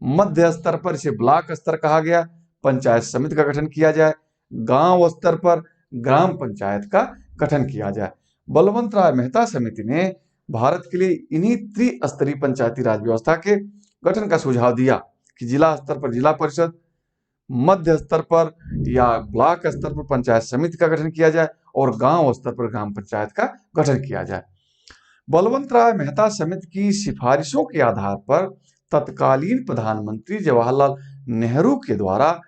मध्य स्तर पर इसे ब्लॉक स्तर कहा गया, पंचायत समिति का गठन किया जाए। गांव स्तर पर ग्राम पंचायत का गठन किया जाए। बलवंतराय मेहता समिति ने भारत के लिए इन्हीं त्रिस्तरीय पंचायती राज व्यवस्था के गठन का सुझाव दिया कि जिला स्तर पर जिला परिषद, मध्य स्तर पर या ब्लॉक स्तर पर पंचायत समिति का गठन किया जाए और गांव स्तर पर ग्राम पंचायत का गठन किया जाए। बलवंतराय मेहता समिति की सिफारिशों के आधार पर तत्कालीन प्रधानमंत्री जवाहरलाल नेहरू के द्वारा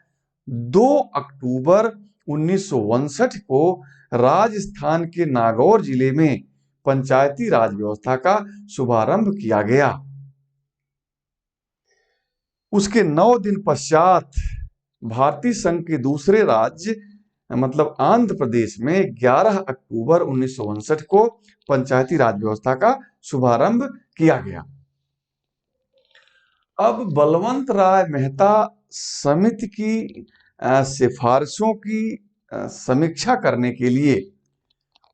2 अक्टूबर 1959 को राजस्थान के नागौर जिले में पंचायती राज व्यवस्था का शुभारंभ किया गया। उसके 9 दिन पश्चात भारतीय संघ के दूसरे राज्य मतलब आंध्र प्रदेश में 11 अक्टूबर 1959 को पंचायती राज व्यवस्था का शुभारंभ किया गया। अब बलवंतराय मेहता समिति की सिफारिशों की समीक्षा करने के लिए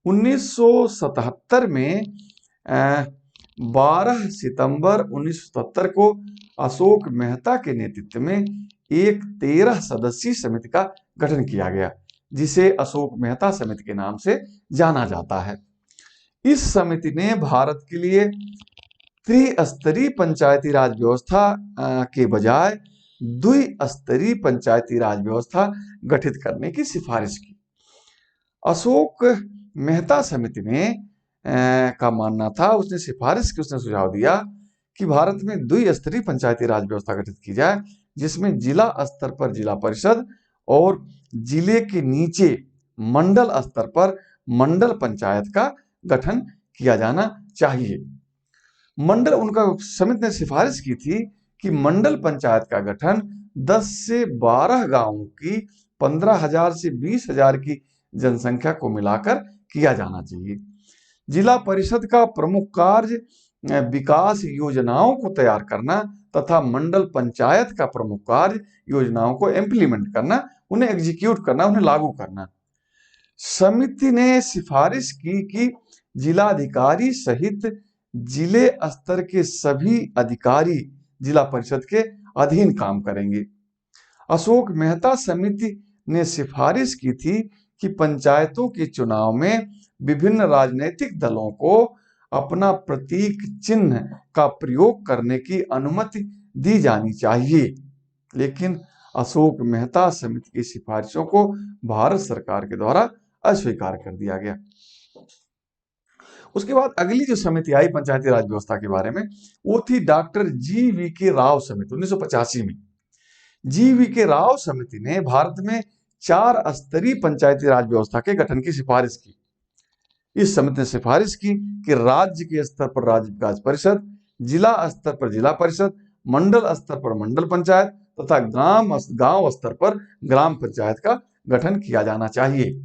1977 में 12 सितंबर 1977 को अशोक मेहता के नेतृत्व में एक 13 सदस्यीय समिति का गठन किया गया, जिसे अशोक मेहता समिति के नाम से जाना जाता है। इस समिति ने भारत के लिए त्रिस्तरीय पंचायती राज व्यवस्था के बजाय द्विस्तरीय पंचायती राज व्यवस्था गठित करने की सिफारिश की। अशोक मेहता समिति ने का मानना था, उसने सुझाव दिया कि भारत में द्विस्तरीय पंचायती राज व्यवस्था गठित की जाए, जिसमें जिला स्तर पर जिला परिषद और जिले के नीचे मंडल स्तर पर मंडल पंचायत का गठन किया जाना चाहिए। उनका समिति ने सिफारिश की थी कि मंडल पंचायत का गठन 10 से 12 गांवों की 15,000 से 20,000 की जनसंख्या को मिलाकर किया जाना चाहिए। जिला परिषद का प्रमुख कार्य विकास योजनाओं को तैयार करना तथा मंडल पंचायत का प्रमुख कार्य योजनाओं को इम्प्लीमेंट करना, उन्हें एग्जीक्यूट करना, उन्हें लागू करना। समिति ने सिफारिश की कि जिलाधिकारी सहित जिले स्तर के सभी अधिकारी जिला परिषद के अधीन काम करेंगे। अशोक मेहता समिति ने सिफारिश की थी कि पंचायतों के चुनाव में विभिन्न राजनीतिक दलों को अपना प्रतीक चिन्ह का प्रयोग करने की अनुमति दी जानी चाहिए, लेकिन अशोक मेहता समिति की सिफारिशों को भारत सरकार के द्वारा अस्वीकार कर दिया गया। उसके बाद अगली जो समिति आई पंचायती राज व्यवस्था के बारे में, वो थी डॉक्टर जी.वी.के. राव समिति 1985 में। जी.वी.के. राव समिति ने भारत में 4 स्तरीय पंचायती राज व्यवस्था के गठन की सिफारिश की। इस समिति ने सिफारिश की कि राज्य के स्तर पर राज्य विकास परिषद, जिला स्तर पर जिला परिषद, मंडल स्तर पर मंडल पंचायत तथा गांव स्तर पर ग्राम पंचायत का गठन किया जाना चाहिए।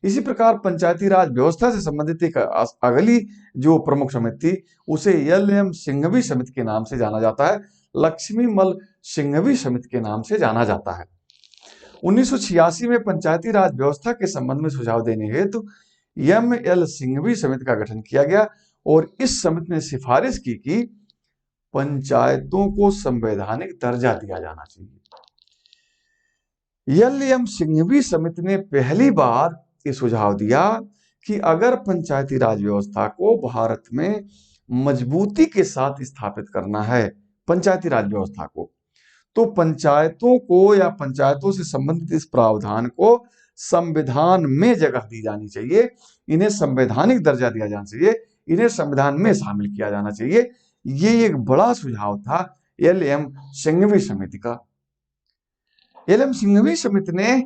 इसी प्रकार पंचायती राज व्यवस्था से संबंधित एक अगली जो प्रमुख समिति थी, उसे एल.एम. सिंघवी समिति के नाम से जाना जाता है। लक्ष्मीमल सिंघवी समिति के नाम से जाना जाता है। 1986 में पंचायती राज व्यवस्था के संबंध में सुझाव देने हेतु एम.एल. सिंघवी समिति का गठन किया गया और इस समिति ने सिफारिश की कि पंचायतों को संवैधानिक दर्जा दिया जाना चाहिए। एल.एम. सिंघवी समिति ने पहली बार ये सुझाव दिया कि अगर पंचायती राज व्यवस्था को भारत में मजबूती के साथ स्थापित करना है, पंचायती राज व्यवस्था को, तो पंचायतों को या पंचायतों से संबंधित इस प्रावधान को संविधान में जगह दी जानी चाहिए, इन्हें संवैधानिक दर्जा दिया जाना चाहिए, इन्हें संविधान में शामिल किया जाना चाहिए। ये एक बड़ा सुझाव था एल.एम. सिंघवी समिति का। एल.एम. सिंघवी समिति ने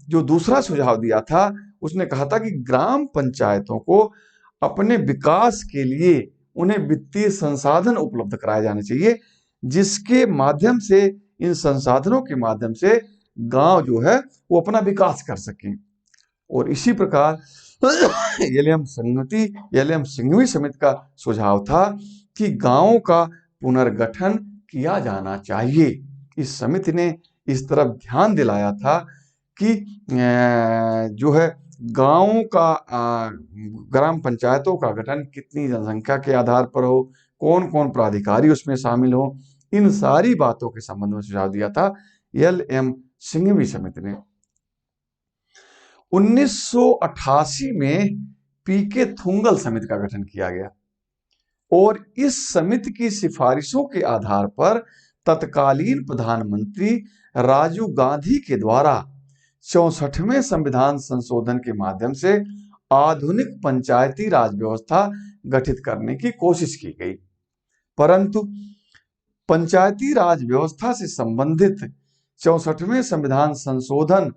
जो दूसरा सुझाव दिया था, उसने कहा था कि ग्राम पंचायतों को अपने विकास के लिए उन्हें वित्तीय संसाधन उपलब्ध कराए जाने चाहिए, जिसके माध्यम से, इन संसाधनों के माध्यम से गांव जो है वो अपना विकास कर सकें। और इसी प्रकार एल.एम. सिंघवी समिति का सुझाव था कि गांवों का पुनर्गठन किया जाना चाहिए। इस समिति ने इस तरफ ध्यान दिलाया था कि जो है गांवों का ग्राम पंचायतों का गठन कितनी जनसंख्या के आधार पर हो, कौन कौन प्राधिकारी उसमें शामिल हो, इन सारी बातों के संबंध में सुझाव दिया था एल.एम. सिंघवी समिति ने। 1988 में पी.के. थुंगल समिति का गठन किया गया और इस समिति की सिफारिशों के आधार पर तत्कालीन प्रधानमंत्री राजीव गांधी के द्वारा 64वें संविधान संशोधन के माध्यम से आधुनिक पंचायती राज व्यवस्था गठित करने की कोशिश की गई, परंतु पंचायती राज व्यवस्था से संबंधित 64वें संविधान संशोधन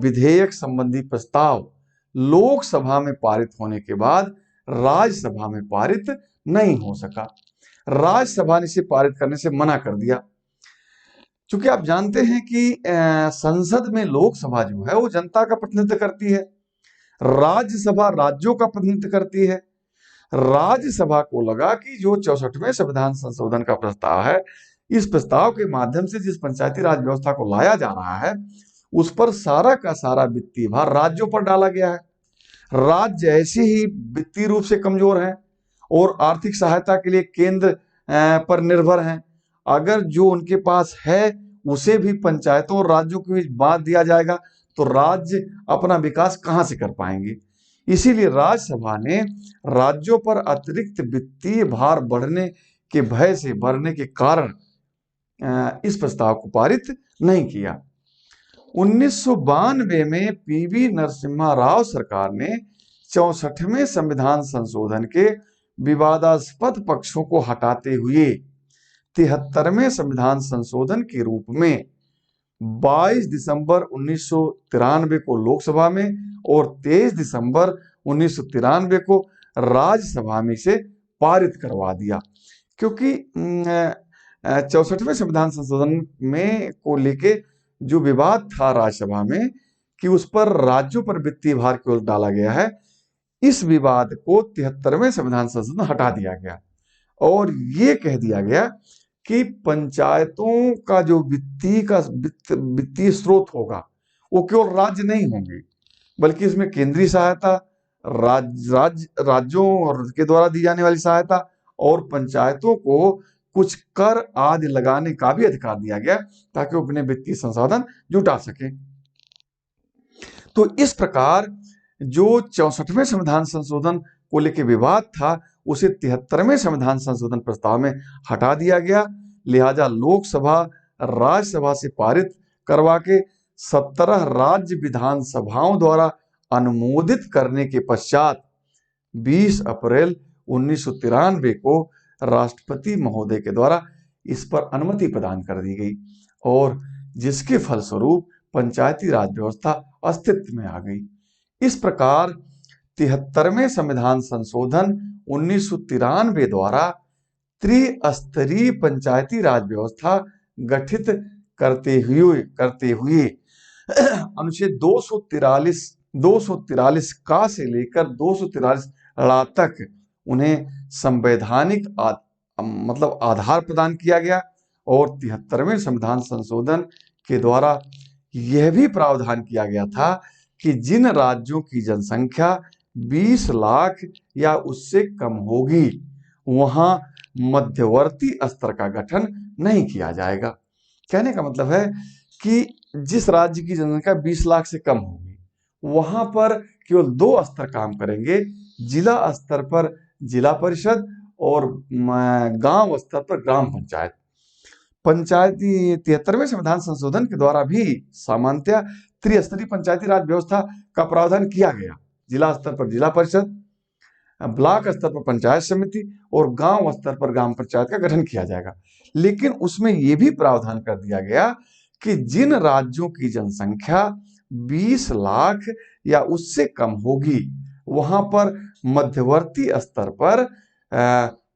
विधेयक संबंधी प्रस्ताव लोकसभा में पारित होने के बाद राज्यसभा में पारित नहीं हो सका। राज्यसभा ने इसे पारित करने से मना कर दिया। चूंकि आप जानते हैं कि संसद में लोकसभा जो है वो जनता का प्रतिनिधित्व करती है, राज्यसभा राज्यों का प्रतिनिधित्व करती है। राज्यसभा को लगा कि जो 64वें संविधान संशोधन का प्रस्ताव है, इस प्रस्ताव के माध्यम से जिस पंचायती राज व्यवस्था को लाया जा रहा है, उस पर सारा का सारा वित्तीय भार राज्यों पर डाला गया है। राज्य ऐसे ही वित्तीय रूप से कमजोर हैं और आर्थिक सहायता के लिए केंद्र पर निर्भर हैं। अगर जो उनके पास है उसे भी पंचायतों और राज्यों के बीच बांट दिया जाएगा तो राज्य अपना विकास कहां से कर पाएंगे। इसीलिए राज्यसभा ने राज्यों पर अतिरिक्त वित्तीय भार बढ़ने के भय से, बढ़ने के कारण इस प्रस्ताव को पारित नहीं किया। 1992 में पी.वी. नरसिम्हा राव सरकार ने 64वें संविधान संशोधन के विवादास्पद पक्षों को हटाते हुए 73वें संविधान संशोधन के रूप में 22 दिसंबर 1993 को लोकसभा में और 23 दिसंबर 1993 को राज्यसभा में से पारित करवा दिया। क्योंकि 64वें संविधान संशोधन में को लेके जो विवाद था राज्यसभा में कि उस पर राज्यों पर वित्तीय भार क्यों डाला गया है, इस विवाद को 73वें संविधान संशोधन हटा दिया गया और ये कह दिया गया कि पंचायतों का जो वित्तीय स्रोत होगा वो केवल राज्य नहीं होंगे, बल्कि इसमें केंद्रीय सहायता, राज्यों के द्वारा दी जाने वाली सहायता और पंचायतों को कुछ कर आदि लगाने का भी अधिकार दिया गया ताकि वो अपने वित्तीय संसाधन जुटा सके। तो इस प्रकार जो 64वें संविधान संशोधन को लेकर विवाद था उसे 73वें संविधान संशोधन प्रस्ताव में हटा दिया गया। लिहाजा लोकसभा राज्यसभा से पारित करवा के 17 राज्य विधानसभाओं द्वारा अनुमोदित करने के पश्चात 20 अप्रैल 1993 को राष्ट्रपति महोदय के द्वारा इस पर अनुमति प्रदान कर दी गई और जिसके फलस्वरूप पंचायती राज व्यवस्था अस्तित्व में आ गई। इस प्रकार 73वें संविधान संशोधन 1993 द्वारा त्रिस्तरीय पंचायती राज व्यवस्था गठित करते हुए अनुच्छेद 243 का से लेकर 243 तक उन्हें संवैधानिक मतलब आधार प्रदान किया गया और 73वें संविधान संशोधन के द्वारा यह भी प्रावधान किया गया था कि जिन राज्यों की जनसंख्या 20 लाख या उससे कम होगी वहां मध्यवर्ती स्तर का गठन नहीं किया जाएगा। कहने का मतलब है कि जिस राज्य की जनसंख्या 20 लाख से कम होगी वहां पर केवल 2 स्तर काम करेंगे, जिला स्तर पर जिला परिषद और गांव स्तर पर ग्राम पंचायत। पंचायती 73वें संविधान संशोधन के द्वारा भी सामान्यतः त्रिस्तरीय पंचायती राज व्यवस्था का प्रावधान किया गया। जिला स्तर पर जिला परिषद, ब्लॉक स्तर पर पंचायत समिति और गांव स्तर पर ग्राम पंचायत का गठन किया जाएगा। लेकिन उसमें यह भी प्रावधान कर दिया गया कि जिन राज्यों की जनसंख्या 20 लाख या उससे कम होगी वहां पर मध्यवर्ती स्तर पर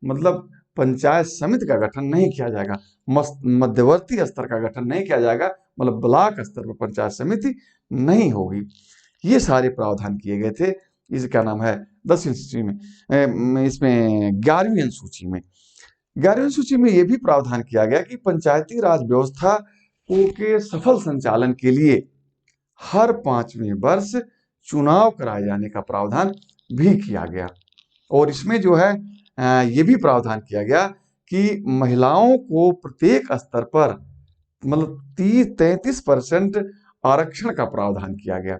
मतलब पंचायत समिति का गठन नहीं किया जाएगा, मध्यवर्ती स्तर का गठन नहीं किया जाएगा, मतलब ब्लॉक स्तर पर पंचायत समिति नहीं होगी। ये सारे प्रावधान किए गए थे। इस क्या नाम है 10वीं सूची में, इसमें 11वीं अनुसूची में 11वीं सूची में यह भी प्रावधान किया गया कि पंचायती राज व्यवस्था के सफल संचालन के लिए हर 5वें वर्ष चुनाव कराए जाने का प्रावधान भी किया गया। और इसमें जो है ये भी प्रावधान किया गया कि महिलाओं को प्रत्येक स्तर पर मतलब 33% आरक्षण का प्रावधान किया गया।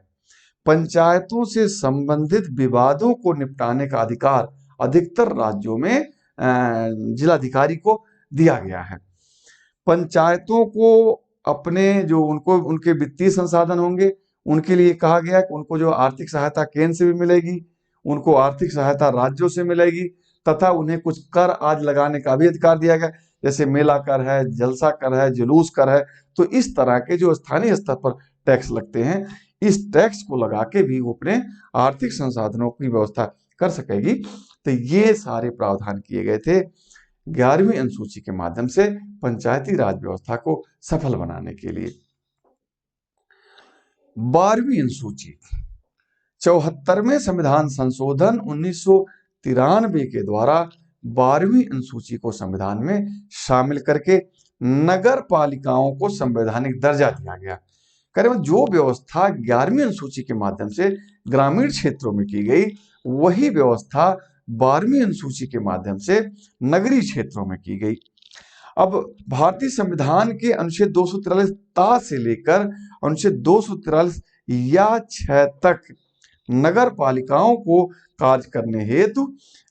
पंचायतों से संबंधित विवादों को निपटाने का अधिकार अधिकतर राज्यों में जिलाधिकारी को दिया गया है। पंचायतों को अपने जो उनके वित्तीय संसाधन होंगे उनके लिए कहा गया कि उनको जो आर्थिक सहायता केंद्र से भी मिलेगी, उनको आर्थिक सहायता राज्यों से मिलेगी तथा उन्हें कुछ कर आज लगाने का भी अधिकार दिया गया, जैसे मेला कर है, जलसा कर है, जुलूस कर है। तो इस तरह के जो स्थानीय स्तर पर टैक्स लगते हैं, इस टैक्स को लगा के भी वो अपने आर्थिक संसाधनों की व्यवस्था कर सकेगी। तो ये सारे प्रावधान किए गए थे 11वीं अनुसूची के माध्यम से पंचायती राज व्यवस्था को सफल बनाने के लिए। 12वीं अनुसूची 74वें संविधान संशोधन 1993 के द्वारा 12वीं अनुसूची को संविधान में शामिल करके नगर पालिकाओं को संवैधानिक दर्जा दिया गया। करीब जो व्यवस्था 11वीं अनुसूची के माध्यम से ग्रामीण क्षेत्रों में की गई वही व्यवस्था 12वीं अनुसूची के माध्यम से नगरीय क्षेत्रों में की गई। अब भारतीय संविधान के अनुच्छेद 243 ता से लेकर अनुच्छेद 243 या 6 तक नगर पालिकाओं को कार्य करने हेतु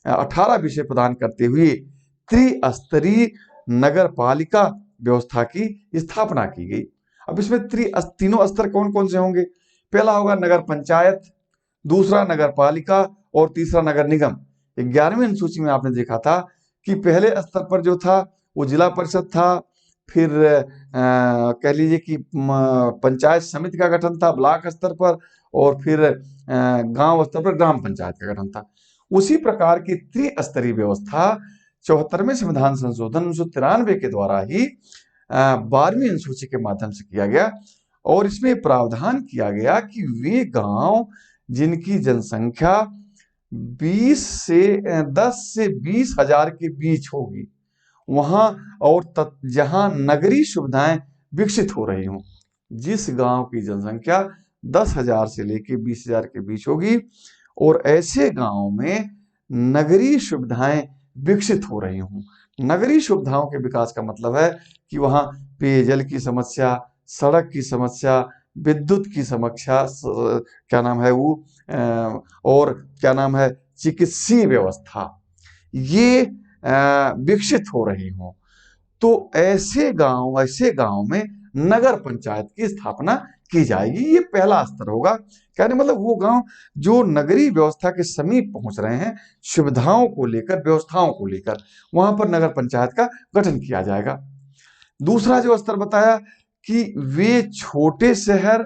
18 विषय प्रदान करते हुए त्रिस्तरीय नगर पालिका व्यवस्था की स्थापना की गई। अब इसमें तीनों स्तर कौन कौन से होंगे? पहला होगा नगर पंचायत, दूसरा नगर पालिका और तीसरा नगर निगम। 11वीं अनुसूची में आपने देखा था कि पहले स्तर पर जो था वो जिला परिषद था, फिर कह लीजिए कि पंचायत समिति का गठन था ब्लॉक स्तर पर, और फिर गांव स्तर पर ग्राम पंचायत का गठन था। उसी प्रकार की त्रिस्तरीय व्यवस्था 74वें संविधान संशोधन 1993 के द्वारा ही 12वीं अनुसूची के माध्यम से किया गया। और इसमें प्रावधान किया गया कि वे गांव जिनकी जनसंख्या 10 से 20 हजार के बीच होगी वहां और जहां नगरीय सुविधाएं विकसित हो रही हों, जिस गांव की जनसंख्या 10,000 से लेकर 20,000 के बीच होगी और ऐसे गांव में नगरीय सुविधाएं विकसित हो रही हों। नगरीय सुविधाओं के विकास का मतलब है कि वहां पेयजल की समस्या, सड़क की समस्या, विद्युत की समस्या, क्या नाम है वो, और क्या नाम है चिकित्सीय व्यवस्था, ये विकसित हो रही हों। तो ऐसे गांव में नगर पंचायत की स्थापना की जाएगी। ये पहला स्तर होगा। कहने मतलब वो गांव जो नगरीय व्यवस्था के समीप पहुंच रहे हैं सुविधाओं को लेकर, व्यवस्थाओं को लेकर, वहां पर नगर पंचायत का गठन किया जाएगा। दूसरा जो स्तर बताया कि वे छोटे शहर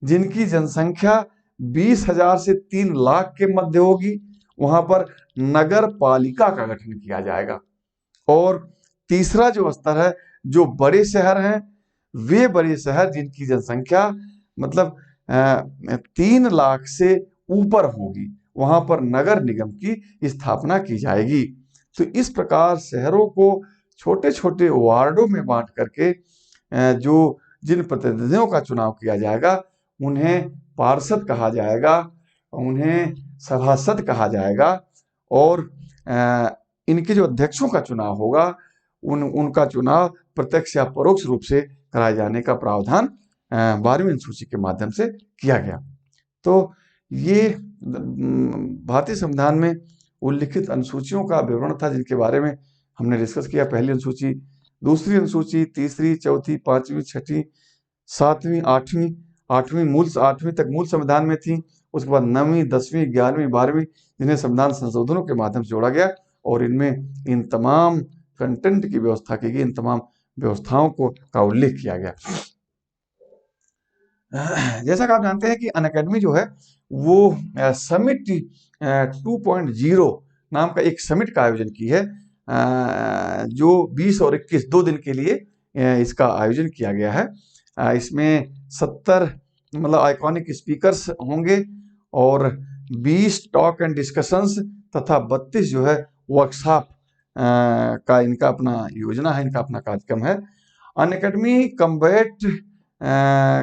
जिनकी जनसंख्या 20,000 से 3 लाख के मध्य होगी वहां पर नगर पालिका का गठन किया जाएगा। और तीसरा जो स्तर है, जो बड़े शहर हैं, वे बड़े शहर जिनकी जनसंख्या मतलब 3 लाख से ऊपर होगी वहां पर नगर निगम की स्थापना की जाएगी। तो इस प्रकार शहरों को छोटे छोटे वार्डों में बांट करके जो जिन प्रतिनिधियों का चुनाव किया जाएगा उन्हें पार्षद कहा जाएगा, उन्हें सभासद कहा जाएगा, और इनके जो अध्यक्षों का चुनाव होगा उनका चुनाव प्रत्यक्ष या परोक्ष रूप से कराए जाने का प्रावधान 12वीं अनुसूची के माध्यम से किया गया। तो ये भारतीय संविधान में उल्लिखित अनुसूचियों का विवरण था जिनके बारे में हमने डिस्कस किया। पहली अनुसूची, दूसरी अनुसूची, तीसरी, चौथी, पांचवी, छठी, सातवीं, आठवीं, आठवीं तक मूल संविधान में थी। उसके बाद 9वीं, 10वीं, 11वीं, 12वीं, जिन्हें संविधान संशोधनों के माध्यम से जोड़ा गया और इनमें इन तमाम कंटेंट की व्यवस्था की गई, इन तमाम व्यवस्थाओं का उल्लेख किया गया। जैसा कि आप जानते हैं कि अनअकैडमी जो है वो समिट 2.0 नाम का एक समिट का आयोजन की है, जो 20 और 21 2 दिन के लिए इसका आयोजन किया गया है। इसमें 70 मतलब आइकॉनिक स्पीकर्स होंगे और 20 टॉक एंड डिस्कशंस तथा 32 जो है वर्कशॉप का इनका अपना योजना है, इनका अपना कार्यक्रम है। अनअकैडमी कम्बैट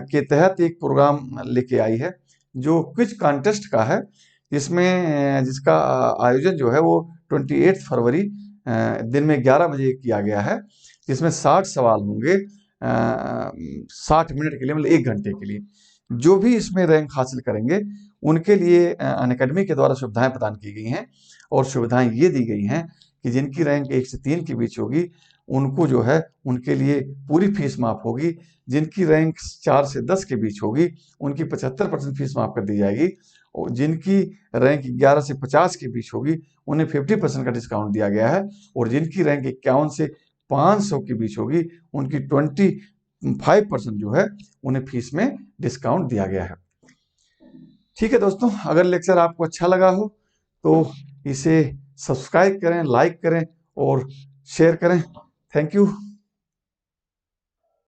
के तहत एक प्रोग्राम लेके आई है जो क्विज कॉन्टेस्ट का है, जिसका आयोजन जो है वो 28 फरवरी दिन में 11 बजे किया गया है, जिसमें 60 सवाल होंगे 60 मिनट के लिए, मतलब 1 घंटे के लिए। जो भी इसमें रैंक हासिल करेंगे उनके लिए अनअकैडमी के द्वारा सुविधाएं प्रदान की गई हैं, और सुविधाएं ये दी गई हैं कि जिनकी रैंक 1 से 3 के बीच होगी उनको जो है उनके लिए पूरी फीस माफ होगी। जिनकी रैंक 4 से 10 के बीच होगी उनकी 75% फीस माफ कर दी जाएगी, और जिनकी रैंक 11 से 50 के बीच होगी उन्हें 50% का डिस्काउंट दिया गया है, और जिनकी रैंक 51 से 500 के बीच होगी उनकी 25% जो है उन्हें फीस में डिस्काउंट दिया गया है। ठीक है दोस्तों, अगर लेक्चर आपको अच्छा लगा हो तो इसे सब्सक्राइब करें, लाइक करें और शेयर करें। Thank you.